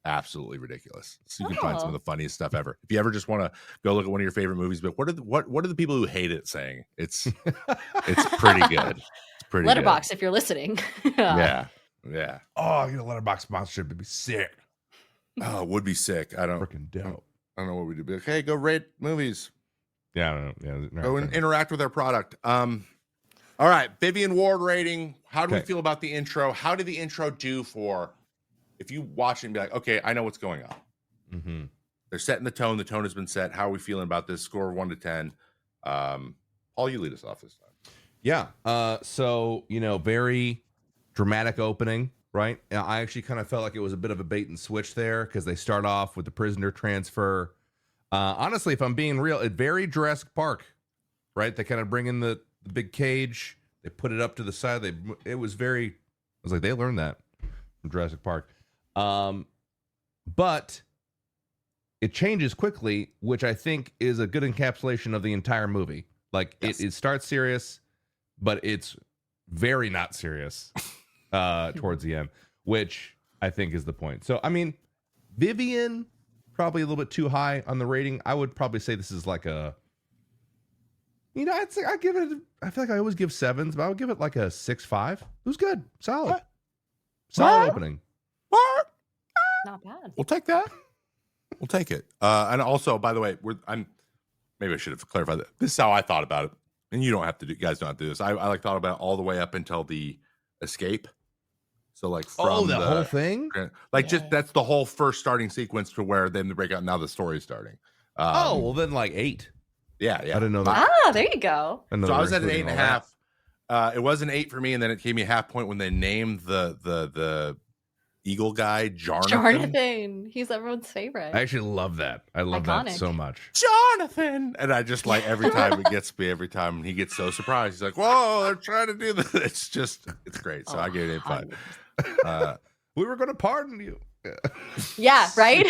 absolutely ridiculous. So you can find some of the funniest stuff ever. If you ever just want to go look at one of your favorite movies, but what are the people who hate it saying? It's pretty good. It's pretty Letterboxd, if you're listening. Yeah. Oh, Letterboxd sponsorship would be sick. Oh, it would be sick. I don't Freaking dope. I don't know what we do. Be like, hey, go rate movies. Yeah, I don't know. Yeah, go and interact with our product. All right, Vivian Ward rating. How do we feel about the intro? How did the intro do for if you watch it and be like, okay, I know what's going on. Mm-hmm. They're setting the tone. The tone has been set. How are we feeling about this? Score of 1 to 10. Paul, you lead us off this time. Yeah. So, very dramatic opening, right? I actually kind of felt like it was a bit of a bait and switch there because they start off with the prisoner transfer. Honestly, if I'm being real, it very Jurassic Park, right? They kind of bring in the big cage. They put it up to the side. It was very, I was like, they learned that from Jurassic Park. But it changes quickly, which I think is a good encapsulation of the entire movie. Like it starts serious, but it's very not serious towards the end, which I think is the point. So, I mean, Vivian, probably a little bit too high on the rating. I would probably say this is like a, I'd say I give it, I feel like I always give 7s, but I would give it like a 6.5. It was good. Solid. Solid opening. What? Not bad. We'll take that. We'll take it. And also, by the way, maybe I should have clarified that. This is how I thought about it. And you guys don't have to do this. I thought about it all the way up until the escape. So like from the whole thing? Just that's the whole first starting sequence to where then the breakout. Now the story's starting. Well then like 8. Yeah. I didn't know that. There you go. So I was at an 8.5. It was an 8 for me, and then it gave me a half point when they named the eagle guy Jonathan. He's everyone's favorite. I actually love that. I love that so much. Jonathan. And I just like every time it gets me, every time he gets so surprised. He's like, whoa, they're trying to do this. It's great. So I gave it 8.5. We were going to pardon you. Yeah, right?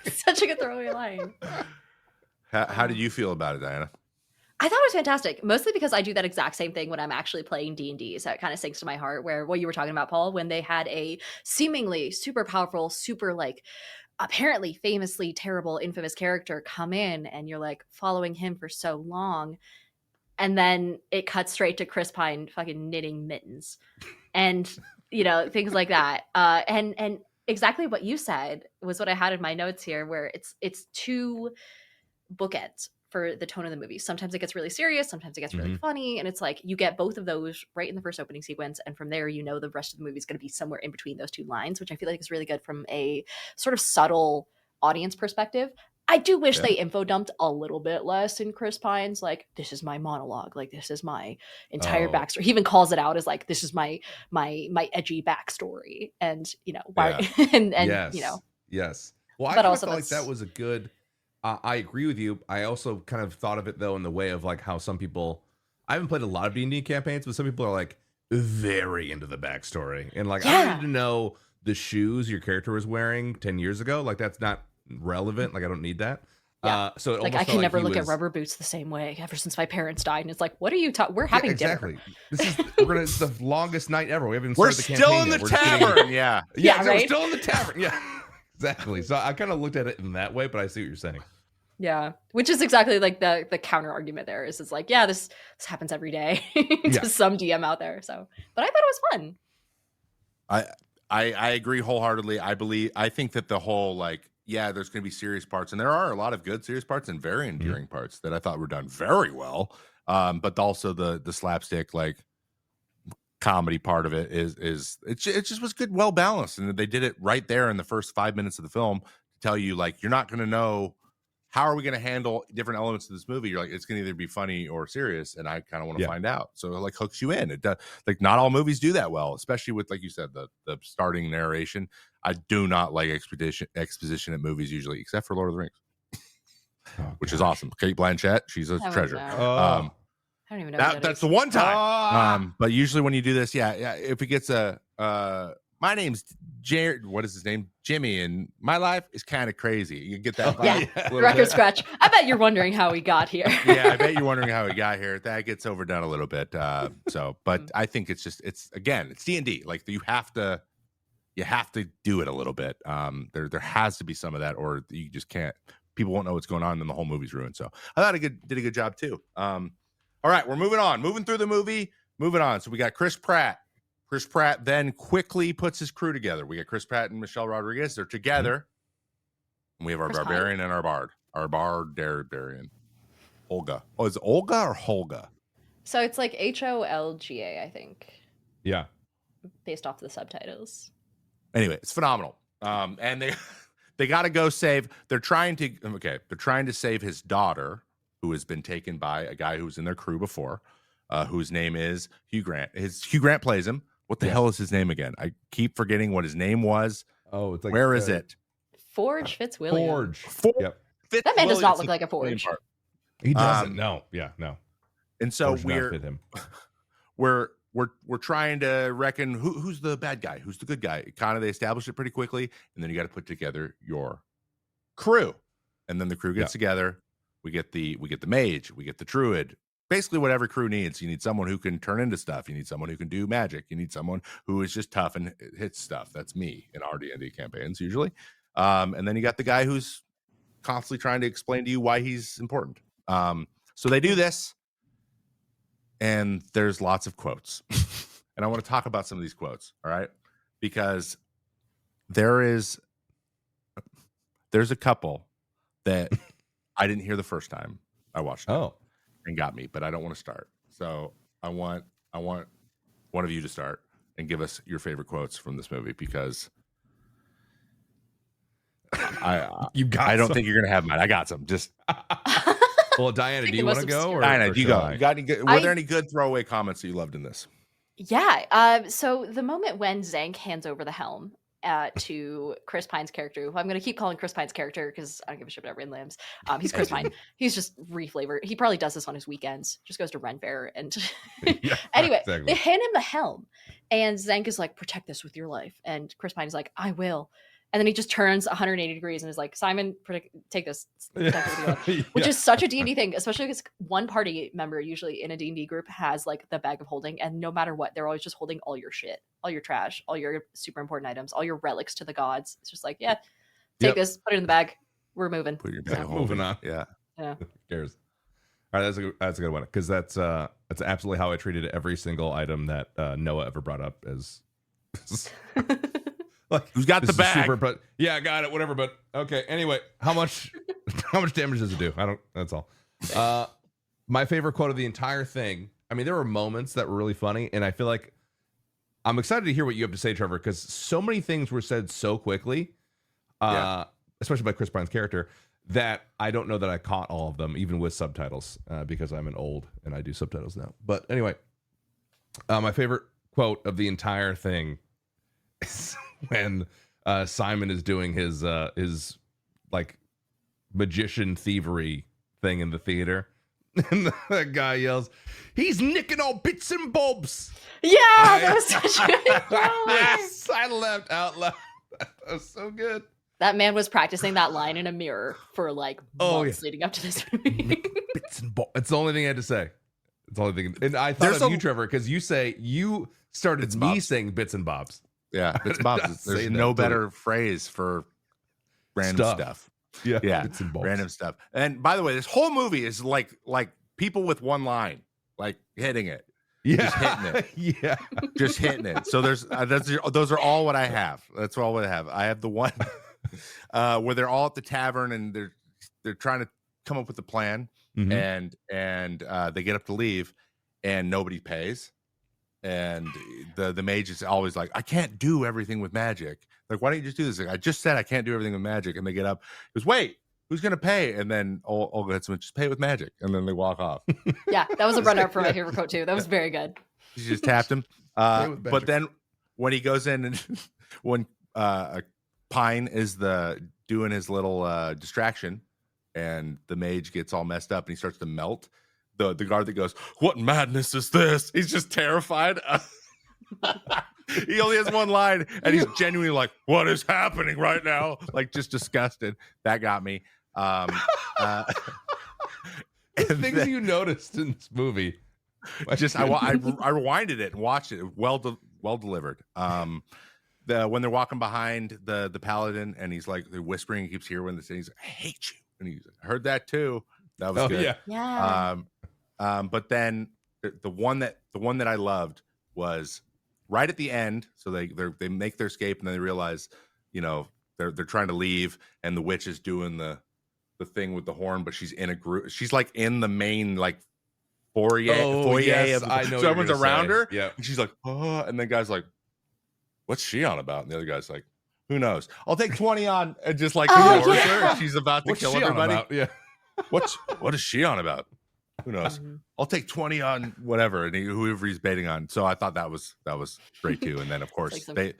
Such a good throwaway line. How did you feel about it, Diana? I thought it was fantastic, mostly because I do that exact same thing when I'm actually playing D&D. So it kind of sinks to my heart where what you were talking about, Paul, when they had a seemingly super powerful, super like apparently famously terrible, infamous character come in and you're like following him for so long. And then it cuts straight to Chris Pine fucking knitting mittens and, things like that. And exactly what you said was what I had in my notes here, where it's two bookends for the tone of the movie. Sometimes it gets really serious, sometimes it gets really funny, and it's like you get both of those right in the first opening sequence, and from there the rest of the movie is going to be somewhere in between those two lines, which I feel like is really good from a sort of subtle audience perspective. I do wish they info dumped a little bit less in Chris Pine's like, this is my monologue, like this is my entire backstory. He even calls it out as like, this is my edgy backstory, and why and yes. Yes. Well, I also felt like that was a good. I agree with you. I also kind of thought of it though in the way of like how some people. I haven't played a lot of D&D campaigns, but some people are like very into the backstory and like I need to know the shoes your character was wearing 10 years ago. Like that's not relevant. Like I don't need that. Yeah. So it Like almost I felt can never he look at was- rubber boots the same way ever since my parents died. And it's like, what are you talking? We're Yeah, having dinner. exactly. It's the longest night ever. We haven't even We're started the still campaign in the yet. We're just getting- tavern. Yeah. Yeah, so right? we're still in the tavern. Yeah, exactly. So I kind of looked at it in that way, but I see what you're saying. Yeah, which is exactly like the counter argument there is it's like, yeah, this happens every day to Yeah. some DM out there. So, but I thought it was fun. I agree wholeheartedly. I think that the whole like, yeah, there's going to be serious parts, and there are a lot of good serious parts and very endearing parts that I thought were done very well. But also the slapstick like comedy part of it is it just was good, well balanced, and they did it right there in the first 5 minutes of the film to tell you like you're not going to know how are we going to handle different elements of this movie. You're like, it's going to either be funny or serious, and I kind of want to find out. So it like hooks you in. It does, like not all movies do that well, especially with like you said the starting narration. I do not like exposition at movies usually, except for Lord of the Rings, which is awesome. Kate Blanchett, she's a treasure. I don't even know. That's the one time. But usually when you do this, if it gets my name's Jared. What is his name? Jimmy. And my life is kind of crazy. You get that. Record scratch. I bet you're wondering how we got here. Yeah, I bet you're wondering how we got here. That gets overdone a little bit. But I think it's D&D. Like you have to do it a little bit. There has to be some of that, or you just can't. People won't know what's going on, and then the whole movie's ruined. So I thought it did a good job too. All right, we're moving on. Moving through the movie. Moving on. So we got Chris Pratt. Chris Pratt then quickly puts his crew together. We got Chris Pratt and Michelle Rodriguez. They're together. And we have our Chris barbarian and our bard. Our barbarian. Olga. Oh, is it Olga or Holga? So it's like HOLGA, I think. Yeah. Based off the subtitles. Anyway, it's phenomenal. And they got to go save. They're trying to save his daughter, who has been taken by a guy who was in their crew before, whose name is Hugh Grant. Hugh Grant plays him. What the hell is his name again? I keep forgetting what his name was. Oh, it's like where is it? Forge Fitzwilliam. Yep. That man does not look like a Forge. He doesn't. No. Yeah. No. And so Forge him. we're trying to reckon who's the bad guy, who's the good guy. Kind of they establish it pretty quickly, and then you got to put together your crew, and then the crew gets together. We get the mage, we get the druid. Basically, what every crew needs. You need someone who can turn into stuff. You need someone who can do magic. You need someone who is just tough and hits stuff. That's me in our D&D campaigns usually. And then you got the guy who's constantly trying to explain to you why he's important. So they do this, and there's lots of quotes. And I want to talk about some of these quotes, all right? Because there's a couple that I didn't hear the first time I watched it. And got me, but I don't want to start. So I want one of you to start and give us your favorite quotes from this movie, because I don't think you're gonna have mine. I got some. Just well, Diana, do you want to go? Or, Diana, do you go? I? You got any good, were there any good throwaway comments that you loved in this? Yeah. So the moment when Zank hands over the helm to Chris Pine's character, who I'm going to keep calling Chris Pine's character because I don't give a shit about Rin Lambs. He's Chris Pine. He's just reflavored. He probably does this on his weekends. Just goes to Ren Fair and anyway, they hand him the helm, and Zank is like, "Protect this with your life," and Chris Pine is like, "I will." And then he just turns 180 degrees and is like, "Simon, take this," which is such a D&D thing, especially because one party member usually in a D&D group has like the bag of holding, and no matter what, they're always just holding all your shit, all your trash, all your super important items, all your relics to the gods. It's just like, yeah, take this, put it in the bag. We're moving. Put your bag moving on. Yeah. Who cares? All right, that's a good one, because that's absolutely how I treated every single item that Noah ever brought up as. Like, who's got the bag? But yeah, I got it. Whatever. But okay. Anyway, how much damage does it do? I don't. That's all. My favorite quote of the entire thing. I mean, there were moments that were really funny, and I feel like I'm excited to hear what you have to say, Trevor, because so many things were said so quickly, especially by Chris Pine's character, that I don't know that I caught all of them, even with subtitles, because I'm an old and I do subtitles now. But anyway, my favorite quote of the entire thing is when Simon is doing his like magician thievery thing in the theater, and that guy yells, "He's nicking all bits and bobs." Yeah, that was such a good Yes, I laughed out loud. That was so good. That man was practicing that line in a mirror for like months leading up to this movie. Bits and bobs. It's the only thing I had to say. It's the only thing. And I thought of you, Trevor, because you started me saying bits and bobs. Yeah, bits and bobs. There's no better phrase for random stuff. Yeah, bits and bobs. Random stuff. And by the way, this whole movie is like people with one line, like hitting it. Yeah, just hitting it. Yeah, just hitting it. So those are all what I have. That's all what I have. I have the one where they're all at the tavern and they're trying to come up with a plan, and they get up to leave, and nobody pays, and the mage is always like, I can't do everything with magic. Like, why don't you just do this? Like, I just said I can't do everything with magic, and they get up. He goes, wait, who's gonna pay? And then Olga had someone just pay with magic, and then they walk off. Yeah, that was a runner-up for my favorite quote too. That was very good. She just tapped him. But then when he goes in and when Pine is doing his little distraction, and the mage gets all messed up and he starts to melt, the guard that goes, what madness is this? He's just terrified. He only has one line, and he's genuinely like, what is happening right now? Like, just disgusted. That got me. Things you noticed in this movie. I rewinded it and watched it. Well delivered. When they're walking behind the paladin, and he's like, they're whispering, he keeps hearing this, and he's like, I hate you. And he's like, I heard that too. That was good. Yeah. But then the one that I loved was right at the end. So they make their escape, and then they realize, they're trying to leave, and the witch is doing the thing with the horn, but she's in a group. She's like in the main like foyer. Yes, I know. So everyone's around her. Yeah. And she's like, oh, and the guy's like, what's she on about? And the other guy's like, who knows? I'll take 20 on, and just like ignores her. She's about to kill everybody. Yeah. What is she on about? Who knows? I'll take 20 on whatever, and whoever he's baiting on. So I thought that was great too. And then of course it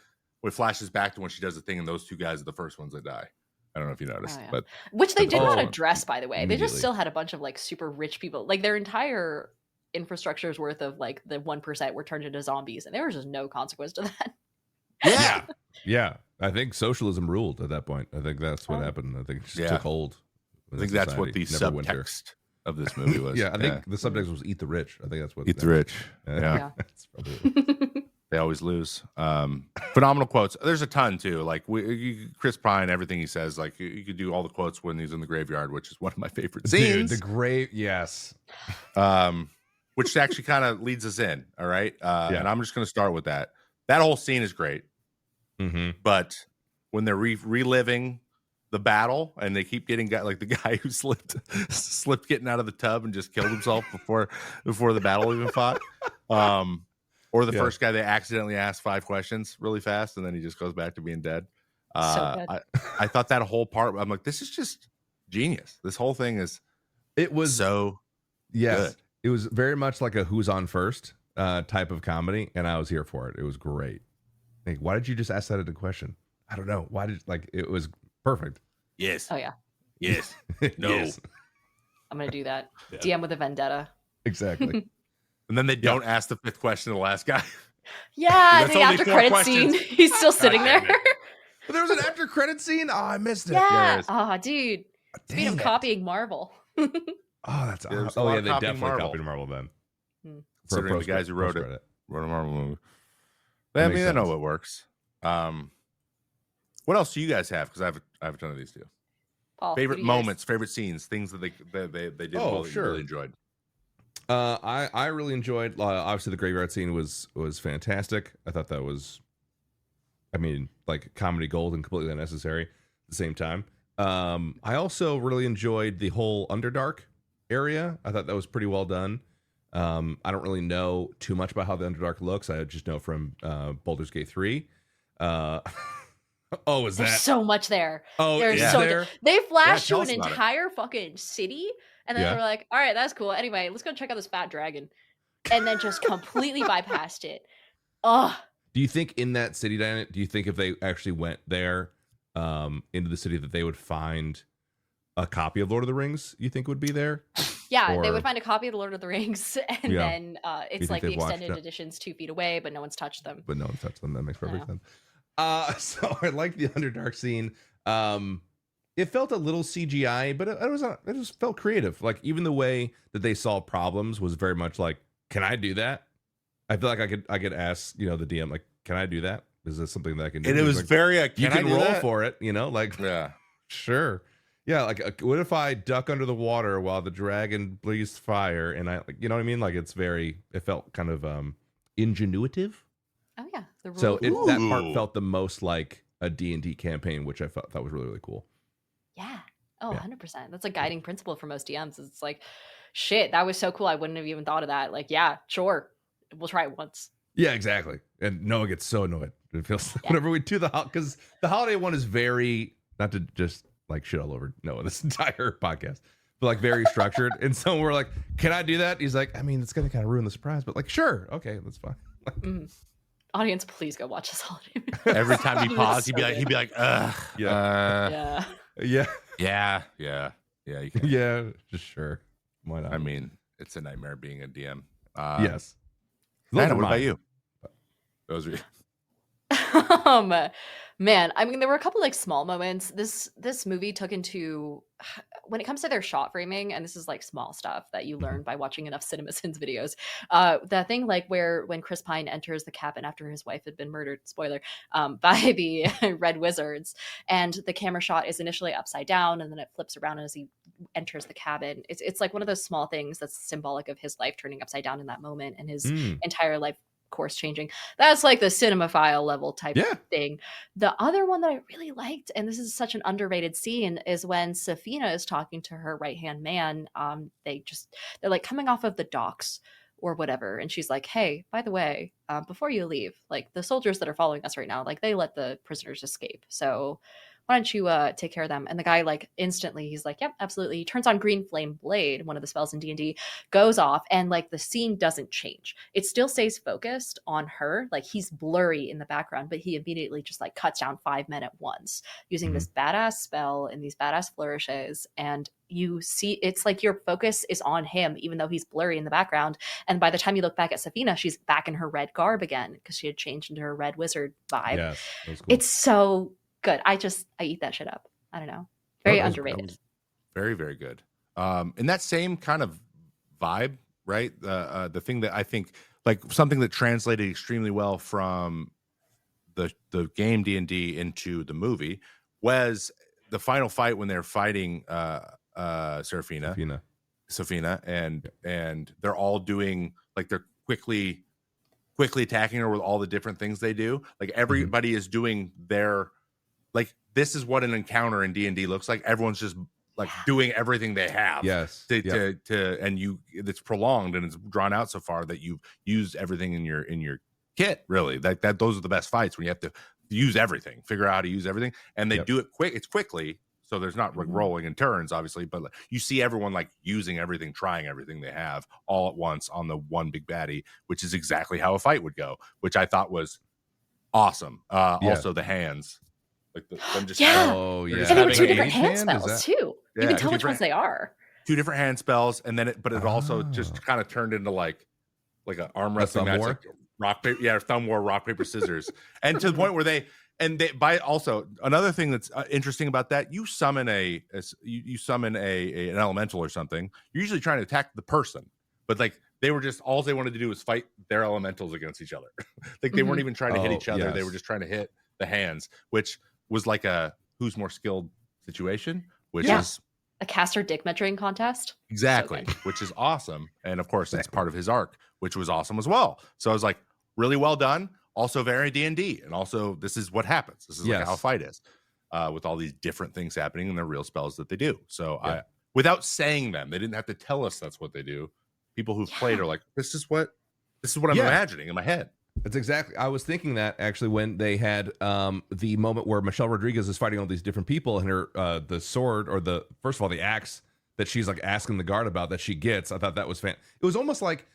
flashes back to when she does the thing, and those two guys are the first ones that die. I don't know if you noticed, but which they did not address, by the way. They just still had a bunch of like super rich people. Like their entire infrastructure's worth of like the 1% were turned into zombies, and there was just no consequence to that. Yeah. I think socialism ruled at that point. I think that's what happened. I think it just took hold. I think that's what the subtext of this movie was. I think the subtext was "Eat the Rich." I think that's what "Eat the Rich." Yeah. That's probably they always lose. Phenomenal quotes. There's a ton too. Like Chris Pine, everything he says. Like you could do all the quotes when he's in the graveyard, which is one of my favorite scenes. Dude, the grave, yes. Which actually kind of leads us in. All right, and I'm just going to start with that. That whole scene is great. But when they're reliving the battle, and they keep getting like the guy who slipped getting out of the tub and just killed himself before the battle even fought, or the first guy they accidentally asked 5 questions really fast, and then he just goes back to being dead. I thought that whole part, I'm like, this is just genius. This whole thing was so good. It was very much like a who's on first type of comedy, and I was here for it. It was great. Like, why did you just ask that as a question? I don't know. Why did it was perfect. Yes. Oh yeah. Yes. No. Yes. I'm gonna do that. DM with a vendetta. Exactly. And then they don't ask the 5th question to the last guy. Yeah, the after credit scene. He's still sitting there. But there was an after credit scene. Oh, I missed it. Yeah. Oh, dude. It's made him copying Marvel. Oh, that's awesome. Oh yeah, they definitely copied Marvel then. Considering the guys who wrote a Marvel movie. I mean, I know it works. What else do you guys have? Because I have a ton of these too. Paul, favorite moments, favorite scenes, things that they did really enjoyed. I really enjoyed. Obviously, the graveyard scene was fantastic. I thought that was, I mean, like comedy gold and completely unnecessary at the same time. I also really enjoyed the whole Underdark area. I thought that was pretty well done. I don't really know too much about how the Underdark looks. I just know from Baldur's Gate 3. There's so much there. They flashed to an entire fucking city, and then they were like, all right, that's cool. Anyway, let's go check out this fat dragon. And then just completely bypassed it. Oh. Do you think in that city, Diana, do you think if they actually went there into the city that they would find a copy of Lord of the Rings, you think would be there? Yeah, they would find a copy of the Lord of the Rings, and then it's like the extended editions 2 feet away, but no one's touched them. That makes perfect sense. So I like the Underdark scene. It felt a little CGI, but it just felt creative. Like even the way that they solved problems was very much like, can I do that? I feel like I could ask, the DM, like, can I do that? Is this something that I can do? And it was like, very, you can roll that? for it, like, yeah, sure. Yeah. Like, what if I duck under the water while the dragon breathes fire? And I, like, you know what I mean? Like, it felt kind of ingenuitive. Oh yeah. So that part felt the most like a D&D campaign, which I thought was really, really cool. Yeah. Oh, Yeah. 100%. That's a guiding principle for most DMs. It's like, shit, that was so cool. I wouldn't have even thought of that. Like, yeah, sure. We'll try it once. Yeah, exactly. And Noah gets so annoyed. It feels whenever we do because the holiday one is very, not to just like shit all over Noah this entire podcast, but like very structured. And so we're like, can I do that? He's like, I mean, it's going to kind of ruin the surprise, but like, sure. Okay, that's fine. Audience, please go watch this holiday movie. Every time he paused, so he'd be like, ugh. Yeah. Yeah. Yeah. You can. Yeah, just sure. Why not? I mean, it's a nightmare being a DM. Yes. Anna, what about you? Those are Man, I mean, there were a couple like small moments. This movie took into when it comes to their shot framing, and this is like small stuff that you learn by watching enough CinemaSins videos. The thing like when Chris Pine enters the cabin after his wife had been murdered, spoiler, by the Red Wizards, and the camera shot is initially upside down, and then it flips around as he enters the cabin. It's like one of those small things that's symbolic of his life turning upside down in that moment and his entire life course changing. That's like the cinemaphile level type thing. The other one that I really liked, and this is such an underrated scene, is when Safina is talking to her right hand man. They're like coming off of the docks or whatever, and she's like, hey, by the way, before you leave, like the soldiers that are following us right now, like they let the prisoners escape, so why don't you take care of them? And the guy, like, instantly, he's like, yep, absolutely. He turns on Green Flame Blade, one of the spells in D&D, goes off, and, like, the scene doesn't change. It still stays focused on her. Like, he's blurry in the background, but he immediately just, like, cuts down 5 men at once using this badass spell and these badass flourishes. And you see, it's like your focus is on him, even though he's blurry in the background. And by the time you look back at Safina, she's back in her red garb again because she had changed into her red wizard vibe. Yes, that was cool. It's so good. I eat that shit up. I don't know. Very underrated. Very, very good. In that same kind of vibe, right? The thing that I think, like something that translated extremely well from the game D&D into the movie was the final fight when they're fighting Safina, and they're all doing like they're quickly attacking her with all the different things they do. Like everybody is doing their. Like this is what an encounter in D&D looks like. Everyone's just like doing everything they have. Yes. It's prolonged and it's drawn out so far that you've used everything in your kit. Really, that those are the best fights when you have to use everything, figure out how to use everything, and they do it quick. It's quickly, so there's not like rolling in turns, obviously, but you see everyone like using everything, trying everything they have all at once on the one big baddie, which is exactly how a fight would go, which I thought was awesome. Also, the hands. Like them just and there were 2 different hand spells too. You can tell which ones they are. 2 different hand spells, and then it also just kind of turned into like an arm wrestling match, like rock paper, thumb war, rock paper scissors, and to the point where they by also another thing that's interesting about that, you summon an elemental or something. You're usually trying to attack the person, but like they were just all they wanted to do was fight their elementals against each other. Like they weren't even trying to hit each other; they were just trying to hit the hands, which was like a who's more skilled situation, which is a caster dick measuring contest. Exactly, which is awesome. And of course, that's part of his arc, which was awesome as well. So I was like, really well done. Also very D&D. And also, this is what happens. This is like how a fight is with all these different things happening and the real spells that they do. So I, without saying them, they didn't have to tell us that's what they do. People who've played are like, this is what I'm imagining in my head. That's exactly. I was thinking that actually when they had the moment where Michelle Rodriguez is fighting all these different people and her the sword or the axe that she's like asking the guard about that she gets. I thought that was It was almost like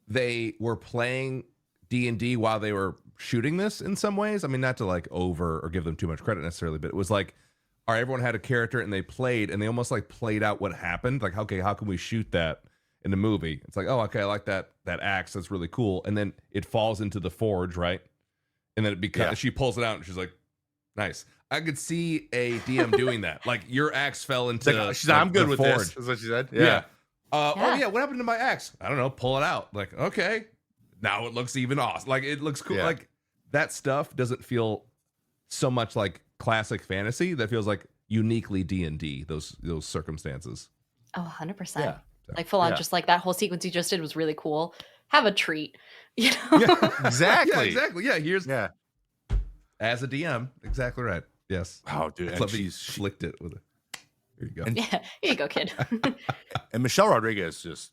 they were playing D&D while they were shooting this in some ways. I mean, not to like over or give them too much credit necessarily, but it was like, all right, everyone had a character and they played and they almost like played out what happened. Like, okay, how can we shoot that in the movie? It's like, oh, okay, I like that axe, that's really cool. And then it falls into the forge, right? And then it becomes she pulls it out and she's like, Nice. I could see a DM doing that. Like your axe fell into. She's like, I'm good the with forge. this. Is what she said. Yeah. Oh Yeah. yeah. What happened to my axe? I don't know. Pull it out. Like okay. Now it looks even awesome. Like it looks cool. Yeah. Like that stuff doesn't feel so much like classic fantasy. That feels like uniquely D&D. Those circumstances. Oh, 100%. Yeah. Like full on, Yeah. just like that whole sequence you just did was really cool. Have a treat. You know? Yeah. Exactly. Yeah. Exactly. Yeah. Here's Yeah. as a DM. Exactly right. Yes. Oh, dude. I And love that she's you flicked it with it. Here you go. And- Yeah. Here you go, kid. and Michelle Rodriguez just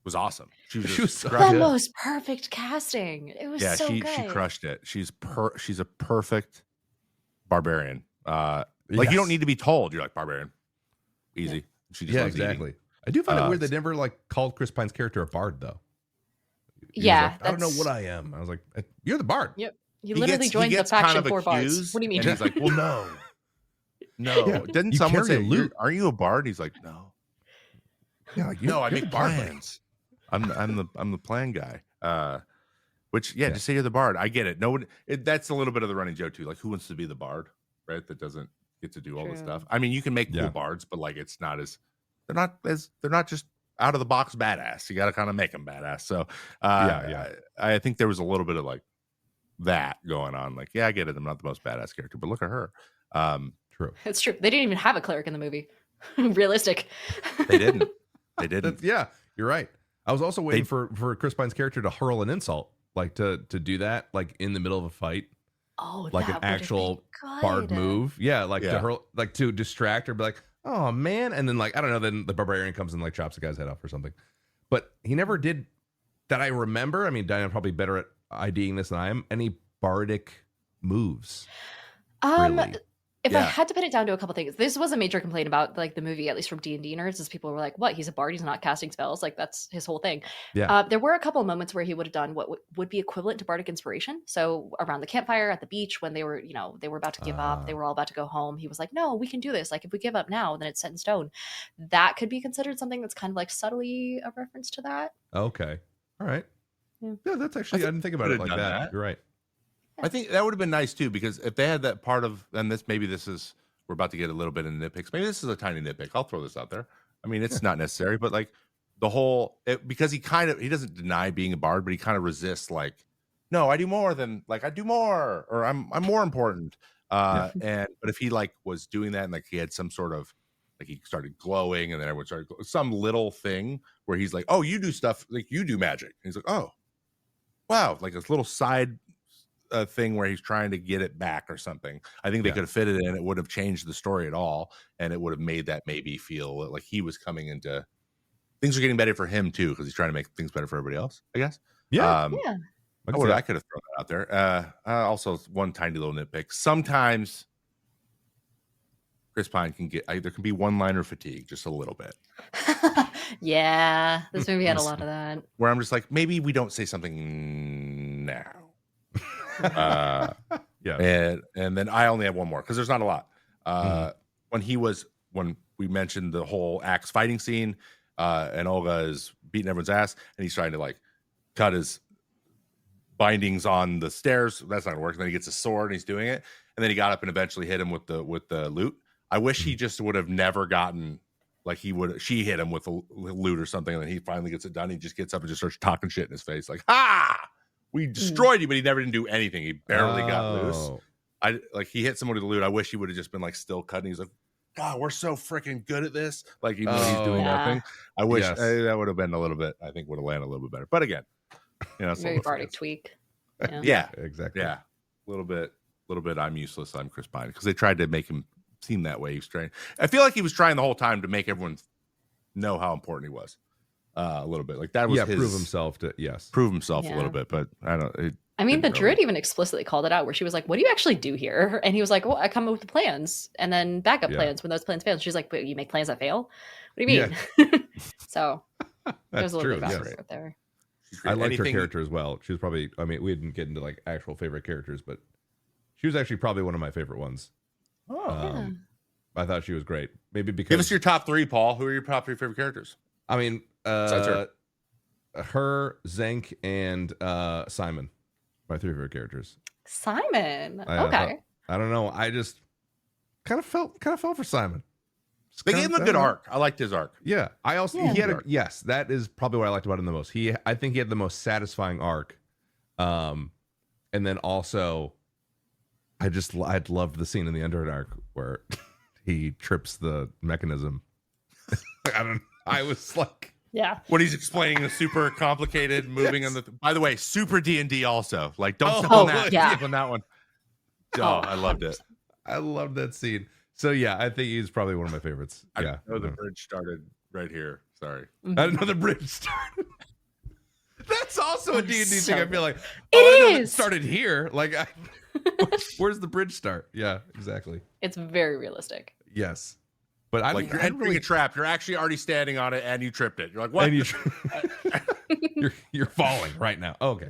was awesome. She was, She was so The good. most perfect casting. It was so she good. crushed it. She's a perfect barbarian. Like you don't Yes. need to be told. You're like barbarian. Easy. She just Yeah, loves eating. exactly. I do find it weird they s- never like called Chris Pine's character a bard though. He was Yeah, like, I don't know that's- what I am. I was like, you're the bard. Yep. You He literally gets- joined he the gets faction kind of for bards. accused, What do you mean? And he's like, well, no. Yeah. Didn't You someone carry say, a loot. aren't you a bard? He's like, no. Yeah, like, No, I you're make the bard, buddy. plans. I'm the plan guy. Which Yeah. just say you're the bard. I get it. No one. That's a little bit of the running joke too. Like, who wants to be the bard, right? That doesn't get to do all this True. stuff. I mean, you can make cool Yeah. bards, but like, it's not as they're not just out of the box badass. You got to kind of make them badass. So, Yeah. I think there was a little bit of like that going on. Like, yeah, I get it. I'm not the most badass character, but look at her. True. It's true. They didn't even have a cleric in the movie. Realistic. They didn't. They didn't. Yeah, you're right. I was also waiting They- for Chris Pine's character to hurl an insult, like to do that, like in the middle of a fight, Oh, like an that would've been actual bard good. move. Yeah, like to Yeah. hurl, like to distract her, be like, oh man, and then like I don't know, then the barbarian comes and like chops the guy's head off or something. But he never did that. I remember. I mean, Diana's probably better at IDing this than I am. Any bardic moves? Really? If I Yeah. had to pin it down to a couple things, this was a major complaint about like the movie, at least from D&D nerds, is people were like, "What? He's a bard? He's not casting spells? Like that's his whole thing." Yeah. There were a couple of moments where he would have done what would be equivalent to bardic inspiration. So around the campfire at the beach, when they were, they were about to give up, they were all about to go home. He was like, "No, we can do this. Like if we give up now, then it's set in stone." That could be considered something that's kind of like subtly a reference to that. Okay. All right. Yeah. Yeah, that's actually I didn't think about it could've like done that. that. You're right. I think that would have been nice too, because if they had that part of, and this is, we're about to get a little bit into nitpicks. Maybe this is a tiny nitpick. I'll throw this out there. I mean, it's not necessary, but like the whole, because he doesn't deny being a bard, but he kind of resists like, no, I do more than like I do more, or I'm more important. But if he like was doing that and like he had some sort of like he started glowing and then everyone started some little thing where he's like, oh, you do stuff like you do magic. And he's like, oh, wow, like this little side thing where he's trying to get it back or something. I think they could have fit it in. It would have changed the story at all, and it would have made that maybe feel like he was coming into things are getting better for him too, because he's trying to make things better for everybody else, I guess. Yeah. Yeah. I could have thrown that out there. Also, one tiny little nitpick. Sometimes Chris Pine can get there can be one-liner fatigue just a little bit, Yeah. This movie had a lot of that. where I'm just like, maybe we don't say something now. Yeah. And then I only have one more because there's not a lot. When we mentioned the whole axe fighting scene, and Olga is beating everyone's ass, and he's trying to like cut his bindings on the stairs. That's not gonna work. And then he gets a sword and he's doing it, and then he got up and eventually hit him with the loot. I wish he just would have never gotten like she hit him with a loot or something, and then he finally gets it done. He just gets up and just starts talking shit in his face, like, "Ha! We destroyed you," but he never didn't do anything. He barely got loose. He hit someone with the loot. I wish he would have just been like still cutting. He's like, God, we're so freaking good at this. Like, he's doing nothing. I wish that would have been a little bit, I think would have landed a little bit better. But again, it's Very bardic tweak. Yeah, exactly. Yeah. A little bit, I'm useless. I'm Chris Pine. Because they tried to make him seem that way. He was trying. I feel like he was trying the whole time to make everyone know how important he was. A little bit. Like that was his prove himself a little bit, but I don't. I mean, the didn't druid even explicitly called it out, where she was like, "What do you actually do here?" And he was like, "Well, I come up with the plans, and then backup plans when those plans fail." She's like, "But you make plans that fail? What do you mean?" So there's a little bit of back and forth there. I liked her character as well. She was probably. I mean, we didn't get into like actual favorite characters, but she was actually probably one of my favorite ones. I thought she was great. Maybe because give us your top three, Paul. Who are your top three favorite characters? I mean, her, Zank, and Simon. My three favorite characters. Simon. I Okay. I don't know. I just kind of felt for Simon. They gave him a good arc. I liked his arc. Yeah. I also he had yes, that is probably what I liked about him the most. I think he had the most satisfying arc. And then also I'd loved the scene in the Underdark where he trips the mechanism. I was like, Yeah. When he's explaining the super complicated moving on the. By the way, super D&D also. Like, don't step on that. Yeah. Step on that one. Oh, I loved it. I love that scene. So yeah, I think he's probably one of my favorites. I Yeah. didn't know the bridge started right here. Sorry. I didn't know the bridge started. That's also a D&D thing. I feel like It started here. Like, where's the bridge start? Yeah, exactly. It's very realistic. Yes, but I Like, you're entering a trap. You're actually already standing on it, and you tripped it. You're like, what? And you're falling right now. Okay.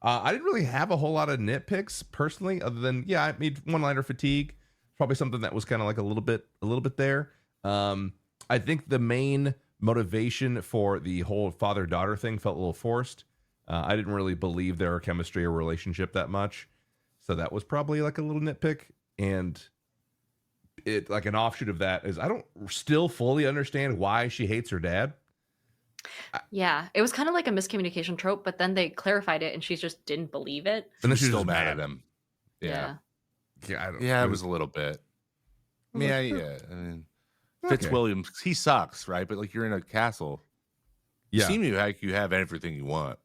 I didn't really have a whole lot of nitpicks personally, other than I made one-liner fatigue. Probably something that was kind of like a little bit there. I think the main motivation for the whole father-daughter thing felt a little forced. I didn't really believe their chemistry or relationship that much, so that was probably like a little nitpick. And it, like, an offshoot of that is I don't still fully understand why she hates her dad. Yeah, it was kind of like a miscommunication trope, but then they clarified it, and she just didn't believe it. And then she's still just mad mad. at him. Yeah. Yeah, it was a little bit. Yeah. I mean, Fitzwilliams, he sucks, right? But like, you're in a castle. You seem like you have everything you want.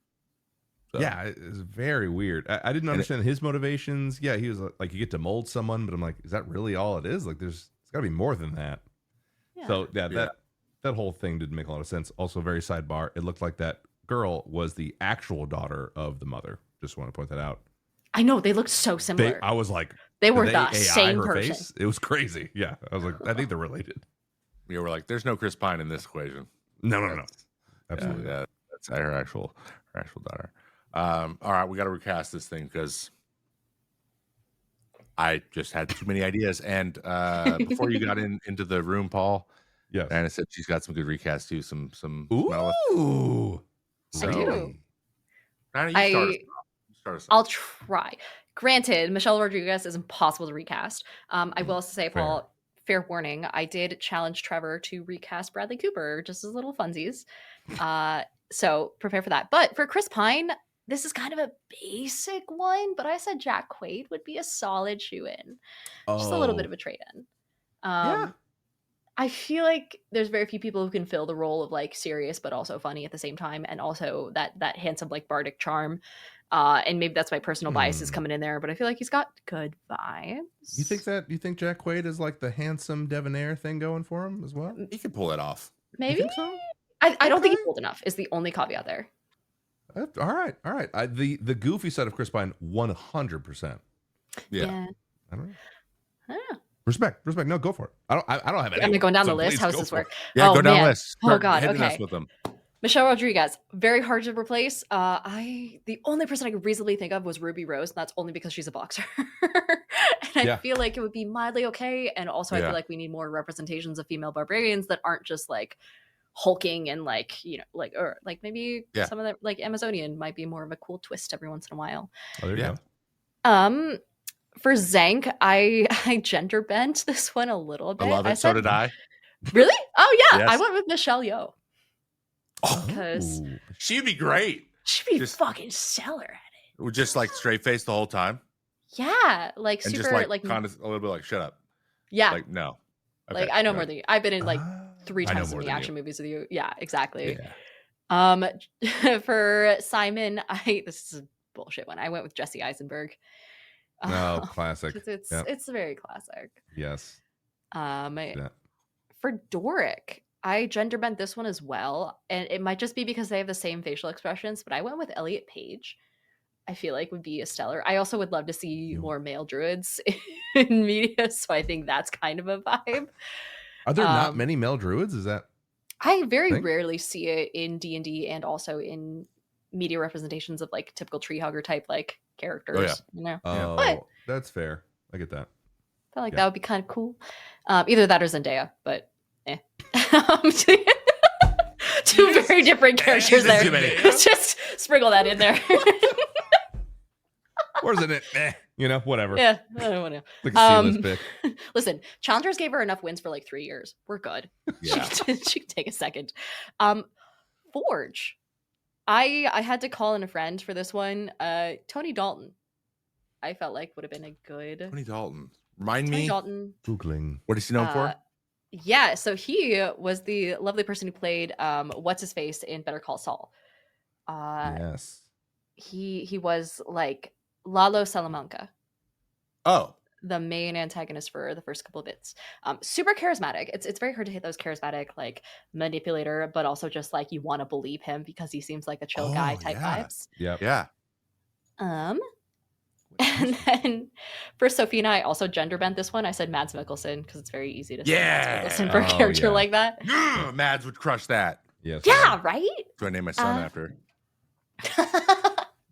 So. Yeah, it's very weird. I didn't understand his motivations. Yeah, he was like, you get to mold someone, but I'm like, is that really all it is? Like, it's got to be more than that. Yeah. So that whole thing didn't make a lot of sense. Also, very sidebar, it looked like that girl was the actual daughter of the mother. Just want to point that out. I know, they looked so similar. I was like, they were did the AI same her person. face? It was crazy. Yeah, I was like, I think they're related. We were like, there's no Chris Pine in this equation. No. Absolutely. Yeah, that's her actual daughter. All right, we got to recast this thing because I just had too many ideas. And before you got into the room, Paul, Diana said she's got some good recasts too. Some Ooh. I do. Diana, you start us off. I'll try. Granted, Michelle Rodriguez is impossible to recast. I will also say, Paul, fair warning, I did challenge Trevor to recast Bradley Cooper, just as little funsies. So prepare for that. But for Chris Pine, this is kind of a basic one, but I said Jack Quaid would be a solid shoe-in. Just a little bit of a trade-in. I feel like there's very few people who can fill the role of like serious but also funny at the same time, and also that handsome like bardic charm. And maybe that's my personal biases coming in there, but I feel like he's got good vibes. You think Jack Quaid is like the handsome debonair thing going for him as well? He could pull it off. Maybe. You think so? I don't think he's old enough is the only caveat there. All right. The goofy side of Chris Pine, 100%. Yeah. I don't know. Respect. No, go for it. I don't have any. Am I going down the list? How does this work? Yeah, go down the list. Oh God. Hitting Okay. us with them. Michelle Rodriguez, very hard to replace. The only person I could reasonably think of was Ruby Rose, and that's only because she's a boxer. And I feel like it would be mildly okay. And also, I feel like we need more representations of female barbarians that aren't just like hulking and like, or like maybe some of the like Amazonian might be more of a cool twist every once in a while. Oh, there you go. For Zank, I gender bent this one a little bit. I love it. So did I. Really? Oh yeah, Yes. I went with Michelle Yeoh. Oh, Because she'd be great. she'd be fucking stellar at it. We're just like straight face the whole time. Yeah, like And super just like kind of a little bit like, shut up. yeah, Like, no. like Okay, I know go more ahead. than you. I've been in like 3 I know times as more many than action you. movies with you. Yeah, exactly. Yeah. For Simon, this is a bullshit one. I went with Jesse Eisenberg. No, classic. 'Cause it's Yep. it's very classic. Yes. For Doric, I gender bent this one as well, and it might just be because they have the same facial expressions, but I went with Elliot Page. I feel like would be a stellar. I also would love to see more male druids in media, so I think that's kind of a vibe. Are there not many male druids? Is that? I very rarely see it in D&D and also in media representations of like typical tree hugger type like characters. You know? Oh, But that's fair. I get that. I felt like that would be kind of cool. Either that or Zendaya, but two very different characters there. Let's just sprinkle that in there. Where's it? You know, whatever. Yeah, I don't want to. Like a C-list pick. Listen, Challengers gave her enough wins for like 3 years. We're good. Yeah. She can take a second. Forge. I had to call in a friend for this one. Tony Dalton. I felt like would have been a good Tony Dalton. Remind Tony me. Dalton. Googling. What is he known for? Yeah, so he was the lovely person who played what's his face in Better Call Saul. Yes. He was like Lalo Salamanca, Oh, the main antagonist for the first couple of bits. Super charismatic. It's very hard to hit those charismatic like manipulator, but also just like you want to believe him because he seems like a chill guy type vibes. Yeah. And then for Sophie and I also gender bent this one. I said Mads Mikkelsen because it's very easy to say Mads Mikkelsen for a character like that. Mads would crush that. Yes. Yeah, right? So I named my son after.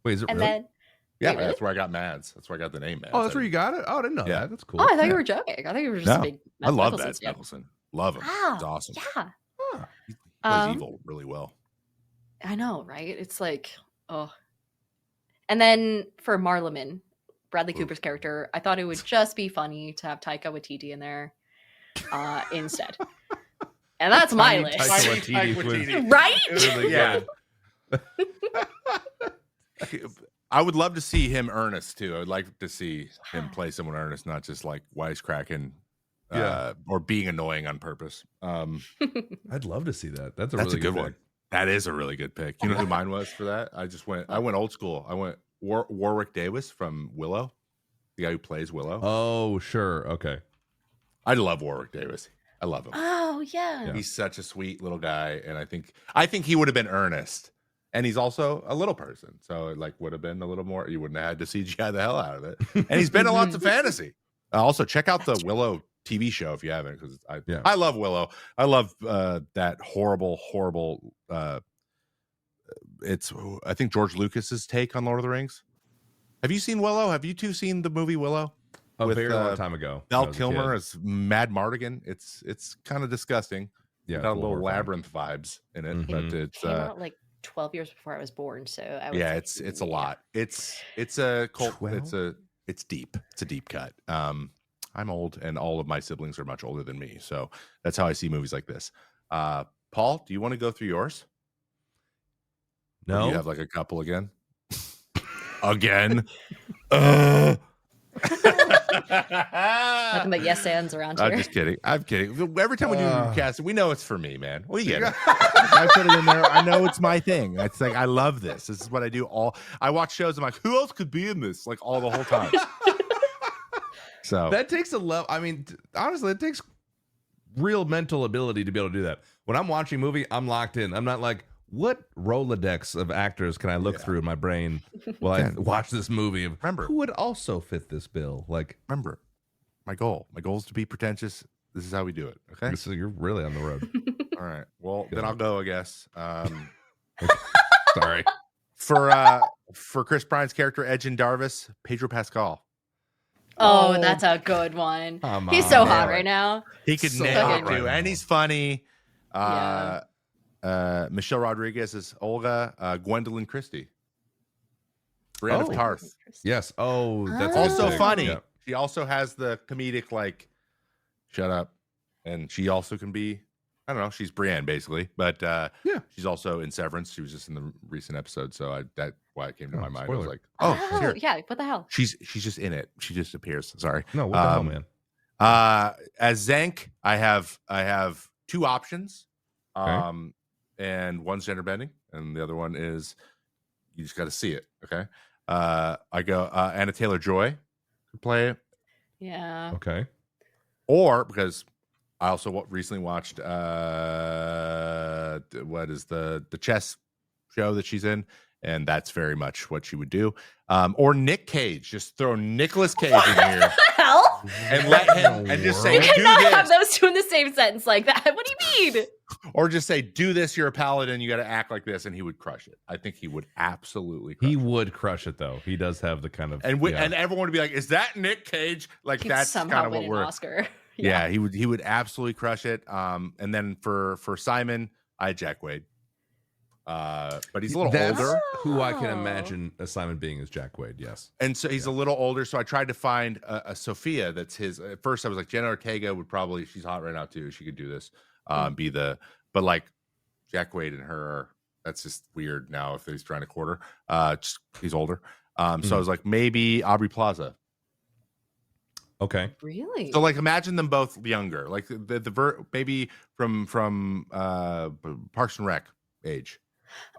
Wait, is it And really? then Yeah, Wait, really? That's where I got Mads. That's where I got the name Mads. Oh, that's where you got it? Oh, I didn't know that. That's cool. Oh, I thought Yeah. you were joking. I thought you were just a big I Mads love Mikkelsen Mads fan. Mikkelsen. Love him. Wow. He's awesome. Yeah. He plays evil really well. I know, right? It's like, oh. And then for Marleman, Bradley Cooper's character, I thought it would just be funny to have Taika Waititi in there instead. And that's my Tiny list. Taika Waititi was Right? really Yeah. good. I would love to see him earnest too. I would like to see him play someone earnest, not just like wisecracking or being annoying on purpose. I'd love to see that. That's a That's really a good pick. one. That is a really good pick. You know who mine was for that? I went old school. I went Warwick Davis from Willow, the guy who plays Willow. Oh, sure. Okay. I love Warwick Davis. I love him. Oh, yeah. He's such a sweet little guy, and I think he would have been earnest. And he's also a little person, so it like would have been a little more. You wouldn't have had to CGI the hell out of it. And he's been in lots of fantasy. Also, check out the Willow TV show if you haven't, because I love Willow. I love that horrible. It's I think George Lucas's take on Lord of the Rings. Have you seen Willow? Have you two seen the movie Willow? A very long time ago. Val Kilmer as Mad Mardigan. It's kind of disgusting. Yeah, Got a little labyrinth vibes in it, but it's Came out like 12 years before I was born, so I would say, it's a lot. It's a cult. 12? It's deep. It's a deep cut. I'm old, and all of my siblings are much older than me, so that's how I see movies like this. Paul, do you want to go through yours? Or No. do you have like a couple again. Again. Nothing but yes ands around here. I'm just kidding. I'm kidding. Every time we do cast, we know it's for me, man. We get it. I put it in there. I know it's my thing. It's like I love this. This is what I do. I watch shows. I'm like, who else could be in this? Like all the whole time. So That takes a level. I mean, honestly, it takes real mental ability to be able to do that. When I'm watching a movie, I'm locked in. I'm not like, what Rolodex of actors can I look through in my brain while I watch this movie? Remember, who would also fit this bill? Like, remember, my goal is to be pretentious. This is how we do it. Okay. so you're really on the road. All right. Well, then I'll go, I guess. Sorry. For Chris Pines' character, Edgin Darvis, Pedro Pascal. Oh, that's a good one. He's so hot right now. He could So nail hot it right too, now. and he's funny. Michelle Rodriguez is Olga. Gwendolyn Christie, Brienne of Tarth. Yes. Oh, that's Also big. funny. Yeah. She also has the comedic like, shut up, and she also can be. I don't know. She's Brienne basically, but she's also in Severance. She was just in the recent episode, so that's why it came to my mind. I was like, Oh, here. yeah. What the hell? She's just in it. She just appears. Sorry. No, what the hell, man? As Zank, I have two options. Okay. And one's gender bending, and the other one is you just got to see it. Okay. I go Anna Taylor-Joy to play it, Yeah. Okay. or because I also recently watched what is the chess show that she's in, and that's very much what she would do. Or Nick Cage, just throw Nicolas Cage in here Hell? and let him and just say, You do cannot have this, those two in the same sentence like that. What do you mean? or just say, do this. You're a paladin. You got to act like this, and he would crush it. I think he would absolutely. Crush He it. would crush it though. He does have the kind of And everyone would be like, "Is that Nick Cage?" Like He'd that's somehow kind of win what an we're. Oscar. Yeah, he would absolutely crush it. And then for Simon, I had Jack Wade. But he's a little That's older. who I can Oh. imagine Simon being is Jack Quaid. Yes. And so he's a little older. So I tried to find a Sophia that's his. At first, I was like, Jenna Ortega would probably, she's hot right now too. She could do this. But like Jack Quaid and her, that's just weird now if he's trying to court her. He's older. So I was like, maybe Aubrey Plaza. Okay. Really? So like, imagine them both younger, like maybe from Parks and Rec age,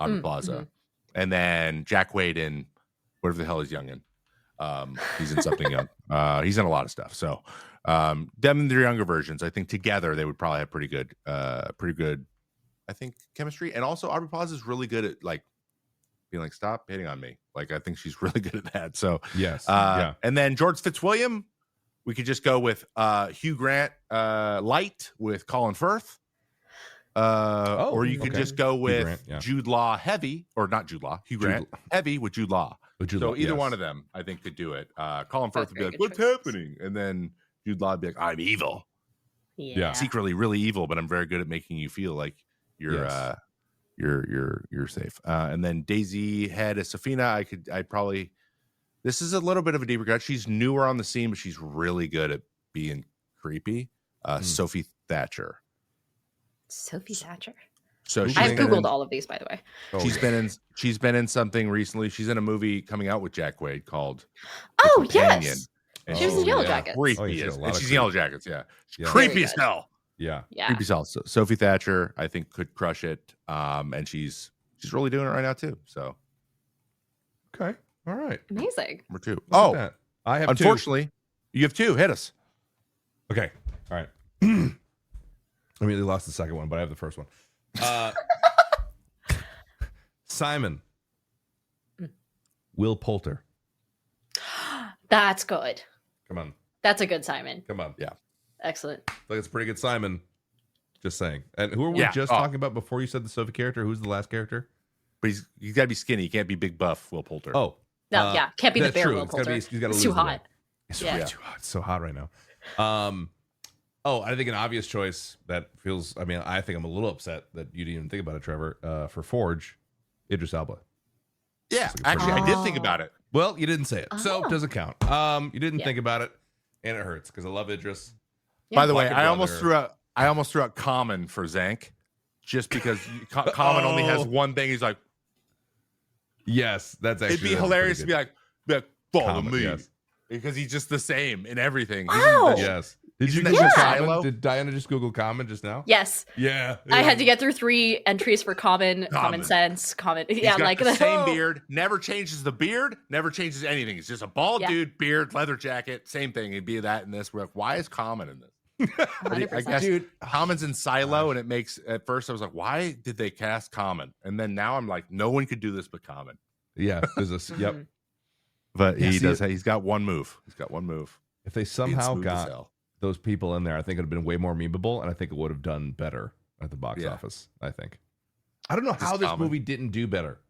Aubrey Plaza, and then Jack Quaid in whatever the hell he's young in. He's in something young. He's in a lot of stuff. So them and their younger versions, I think together they would probably have pretty good, I think, chemistry. And also Aubrey Plaza is really good at like being like, stop hitting on me. Like I think she's really good at that. So Yes. And then George Fitzwilliam. We could just go with Hugh Grant light with Colin Firth. Or you could just go with Grant, Jude Law heavy, or not Jude Law, Hugh Grant heavy with Jude Law. So either one of them, I think, could do it. Colin Firth would be like, what's happening? And then Jude Law would be like, I'm evil. Yeah. Secretly really evil, but I'm very good at making you feel like you're you're safe. And then Daisy Head as Safina, I'd probably, this is a little bit of a deeper cut. She's newer on the scene, but she's really good at being creepy. Sophie Thatcher. Sophie Thatcher. So I've Googled all of these, by the way. She's been in something recently. She's in a movie coming out with Jack Quaid called Oh, Companion. yes. And She was in Yellow Jackets. Creepy she's in Yellow Jackets, yeah. She's Yeah. creepy Very as good. hell. Yeah. Yeah. Creepy as hell. So Sophie Thatcher, I think, could crush it. And she's really doing it right now too. So Okay. All right. Amazing. number 2. Look at Oh, that. I have unfortunately, you have 2. Hit us. two. Okay. All right. I immediately lost the second one, but I have the first one. Simon. Will Poulter. That's good. Come on. That's a good Simon. Come on. Yeah. Excellent. Like it's a pretty good Simon. Just saying. And who are we just talking about before you said the Sophie character? Who's the last character? But he's got to be skinny. He can't be big buff Will Poulter. Oh. No, can't be the that's bear true. Will It's gotta Poulter. be, he's gotta It's lose too the hot. weight. It's Yeah. way too hot. It's so hot right now. I think an obvious choice that feels, I think I'm a little upset that you didn't even think about it, Trevor, for Forge, Idris Elba. yeah. Actually, I did think about it. Well, you didn't say it, so Oh. it doesn't count. You didn't Yeah. think about it, and it hurts because I love Idris. By the way, Bucket I almost brother. threw out Common for Zank, just because Common only has one thing. He's like, Yes, that's actually it'd be hilarious to be like follow Common, me, yes. because he's just the same in everything. Oh. Yes. Did you Isn't Google that Common? Shiloh? Did Diana just Google Common just now? Yes. Yeah. I had to get through 3 entries for common sense, common. He's Yeah, got like the same beard, never changes the beard, never changes anything. It's just a bald Yeah. dude, beard, leather jacket, same thing. It'd be that in this. We're like, why is Common in this? I 100%. guess Dude. Common's in Silo, and it makes, at first I was like, why did they cast Common? And then now I'm like, no one could do this but Common. Yeah. There's a, yep. Mhm. But Yeah, he see, does. He's got one move. If If they Being somehow smooth as got hell. those people in there, I think it would have been way more memeable, and I think it would have done better at the box Yeah. office. I think. I don't know Just how this Common. movie didn't do better.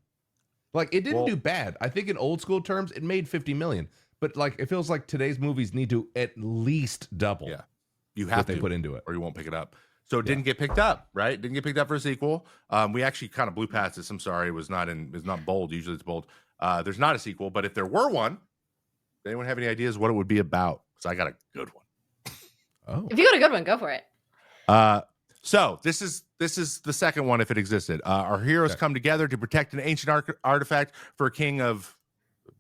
Like it didn't Well- do bad. I think in old school terms, it made 50 million. But like it feels like today's movies need to at least double Yeah. You what have they to, put into it. or you won't pick it up. So it didn't get picked up, right? Didn't get picked up for a sequel. We actually kind of blew past this. I'm sorry, it was not bold. Usually it's bold. There's not a sequel, but if there were one, does anyone have any ideas what it would be about? Because I got a good one. Oh, If you got a good one, go for it. So this is the second one if it existed. Our heroes come together to protect an ancient artifact for a king of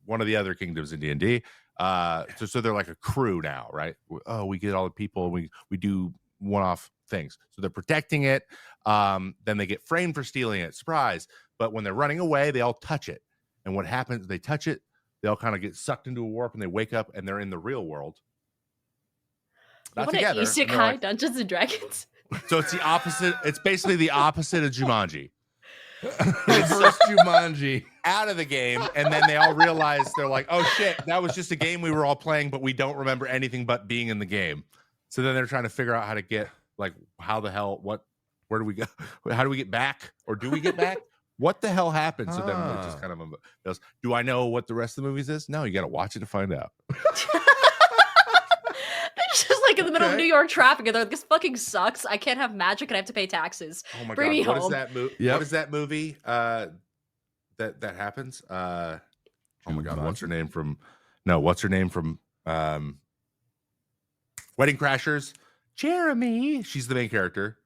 one of the other kingdoms in D&D. So they're like a crew now, right? Oh, we get all the people. We do one-off things. So they're protecting it. Then they get framed for stealing it. Surprise! But when they're running away, they all touch it. And what happens? They touch it. They all kind of get sucked into a warp, and they wake up, and they're in the real world. Not What together. an and they're Isekai like- Dungeons and Dragons. so it's the opposite. It's basically the opposite of Jumanji. Reverse Jumanji. Out of the game, and then they all realize they're like, "Oh shit, that was just a game we were all playing, but we don't remember anything but being in the game." So then they're trying to figure out how to get, like, how the hell, where do we go? How do we get back, or do we get back? What the hell happened? So then we're just kind of goes, do I know what the rest of the movies is? No, you got to watch it to find out. There's just like in the middle of New York traffic, and they're like, "This fucking sucks. I can't have magic, and I have to pay taxes. Oh my Bring god, me what is home." that movie? Yep. What is that movie? That happens. Oh my god, what's her name from? No, what's her name from? Wedding Crashers. Jeremy. She's the main character.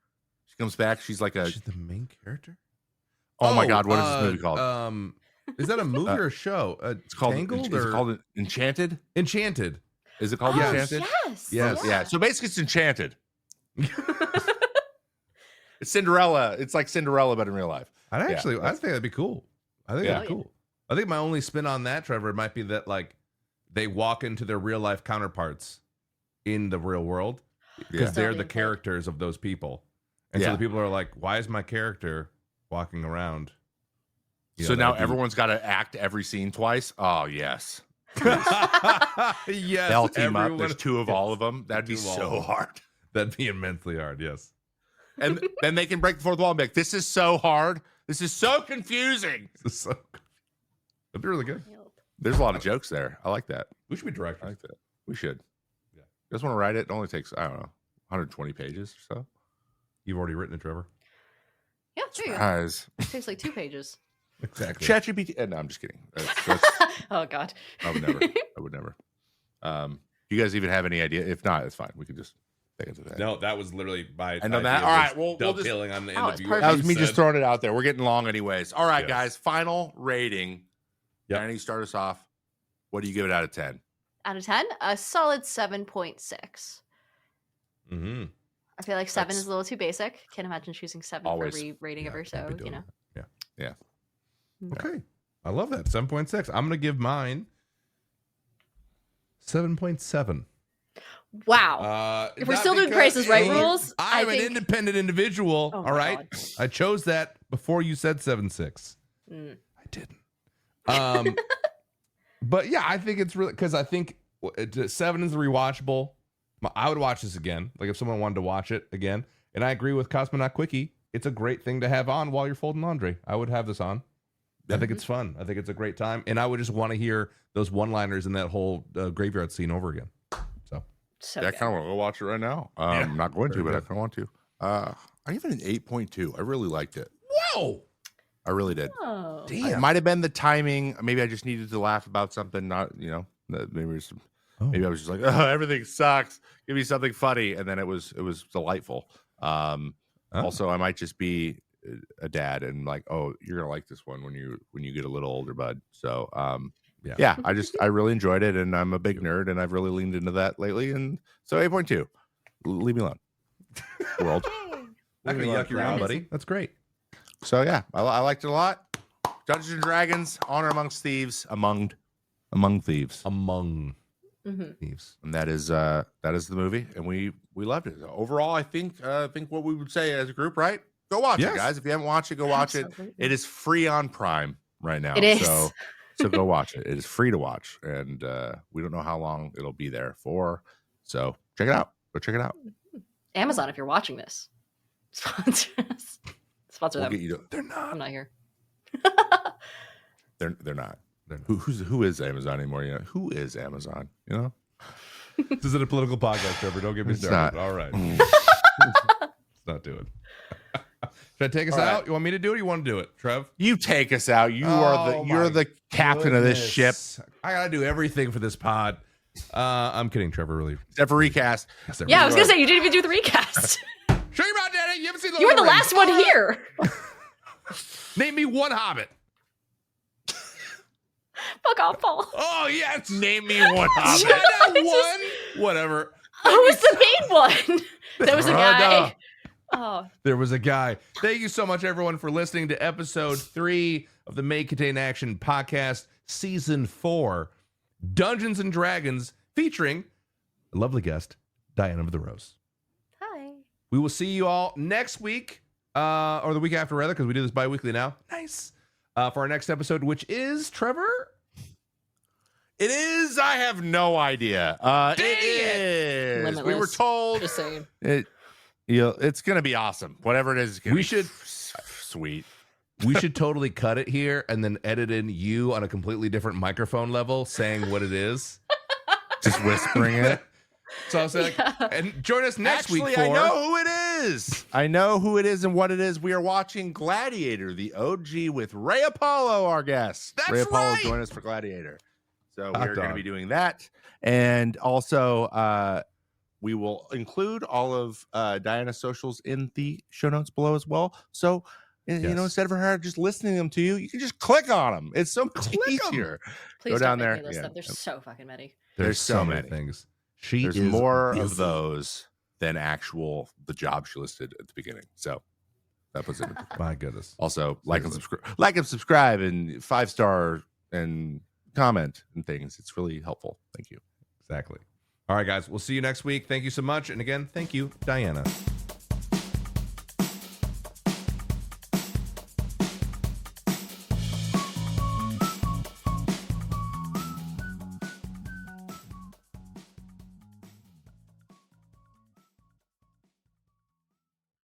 She comes back. She's like a. She's the main character. Oh my god, what is this movie called? Is that a movie or a show? It's called. Tangled Is or it called Enchanted? Enchanted? Is it called Oh, Enchanted? yes. Yes. Yeah. So basically, it's Enchanted. It's Cinderella. It's like Cinderella, but in real life. I think that'd be cool. I think that'd be Yeah. cool. I think my only spin on that, Trevor, might be that like they walk into their real life counterparts in the real world because Yeah. they're the Starting point. characters of those people, and so Yeah. the people are like, "Why is my character walking around?" So now everyone's got to act every scene twice. Oh yes, yes, they'll team up. everyone- There's two of all of them. That'd be Two of all so of them. hard. That'd be immensely hard. Yes. And then they can break the fourth wall and be like, "This is so hard. This is so confusing." So that'd be really good. There's a lot of jokes there. I like that. We should be I directors. like that. We should. Yeah. You guys want to write it? It only takes, I don't know, 120 pages or so. You've already written it, Trevor. Yeah, there you go. Guys. It takes like 2 pages. Exactly. ChatGPT. No, I'm just kidding. Oh God. I would never. I would never. You guys even have any idea? If not, it's fine. We could just take it to that. No, that was literally by. And on that, all right, we'll just. dovetailing on the Oh, end it's of perfect. That was me just throwing it out there. We're getting long anyways. All right, Yes. guys. Final rating. Yep. Danny, start us off. What do you give it out of 10? Out of 10, a solid 7.6. Mm-hmm. I feel like 7 That's- is a little too basic. Can't imagine choosing 7 Always. for re-rating Yeah, ever. can't So be doing you know. that. Yeah. Okay. I love that. 7.6. I'm gonna give mine 7.7. Wow. If we're Not still doing because- Price is Right rules, I I'm an think- independent individual. Oh all my right. God. I chose that before you said 7.6. Mm. I didn't. But yeah, I think it's really because I think 7 is rewatchable. I would watch this again, like if someone wanted to watch it again. And I agree with Cosmonaut Quickie. It's a great thing to have on while you're folding laundry. I would have this on. I think it's fun. I think it's a great time, and I would just want to hear those one-liners in that whole graveyard scene over again. So I good. kind of want to go watch it right now. Yeah. I'm not going to, Very but I good. kind of want to. I give it an 8.2. I really liked it. Whoa! I really did. Oh. It Damn. might have been the timing. Maybe I just needed to laugh about something. Not, maybe I was just like, oh, everything sucks. Give me something funny, and then it was delightful. Also, I might just be a dad and like, oh, you're gonna like this one when you get a little older, bud. So, yeah, I really enjoyed it, and I'm a big nerd, and I've really leaned into that lately, and so 8.2. Leave me alone, world. I can yuck you around, buddy. That's great. So yeah, I liked it a lot. Dungeons and Dragons: Honor Amongst Thieves, among thieves. Among Mhm. thieves. And that is the movie, and we loved it. Overall, I think what we would say as a group, right? Go watch Yes. it, guys. If you haven't watched it, go watch it. Absolutely. It is free on Prime right now. It is. So go watch it. It is free to watch, and we don't know how long it'll be there for. So check it out. Go check it out. Amazon, if you're watching this, sponsor us. Sponsor We'll them. get you to, they're I'm not. not here. They're not. Who is Amazon anymore? You know, who is Amazon? You know. This isn't a political podcast, Trevor. Don't get me It's started. not. All right. Let's not do it. Should I take us All right. out? You want me to do it or you want to do it, Trev? You take us out. You're my the captain of this ship. Goodness. I gotta do everything for this pod. I'm kidding, Trevor. Really. Except for recast. Yes, Yeah, I was gonna everyone. say you didn't even do the recast. Show your mouth, Daddy. You haven't seen the You were the Lord of last Rings. one here. Name me one Hobbit. Fuck off, Paul. Oh yes. Name me one Hobbit. Hobbit. One. Whatever. Who was the main one? There was a guy. Frodo. Oh, There was a guy. Thank you so much, everyone, for listening to episode 3 of the May Contain Action podcast, season 4, Dungeons and Dragons, featuring a lovely guest, Diana of the Rose. hi. We will see you all next week, or the week after, rather, because we do this bi-weekly now. Nice. For our next episode, which is, Trevor? It is. I have no idea. It is. We were Limitless. told Just saying. it's gonna be awesome. Whatever it is, it's gonna We be should- sweet. We should totally cut it here and then edit in you on a completely different microphone level saying what it is. Just whispering it. So I was like, and join us next week for. I know who it is. I know who it is and what it is. We are watching Gladiator, the OG, with Ray Apollo, our guest. That's Ray Apollo right. join us for Gladiator. So Hot we're going to dog. be doing that. And also, we will include all of Diana's socials in the show notes below as well. So, you know, instead of her just listening them to you, you can just click on them. It's so much easier. Please Go don't down make there. me list them. There's so fucking many. There's so many many things. There's more of those than the job she listed at the beginning. So that puts it. My goodness. Also, like and subscribe, and 5-star and comment and things. It's really helpful. Thank you. Exactly. All right, guys. We'll see you next week. Thank you so much. And again, thank you, Diana.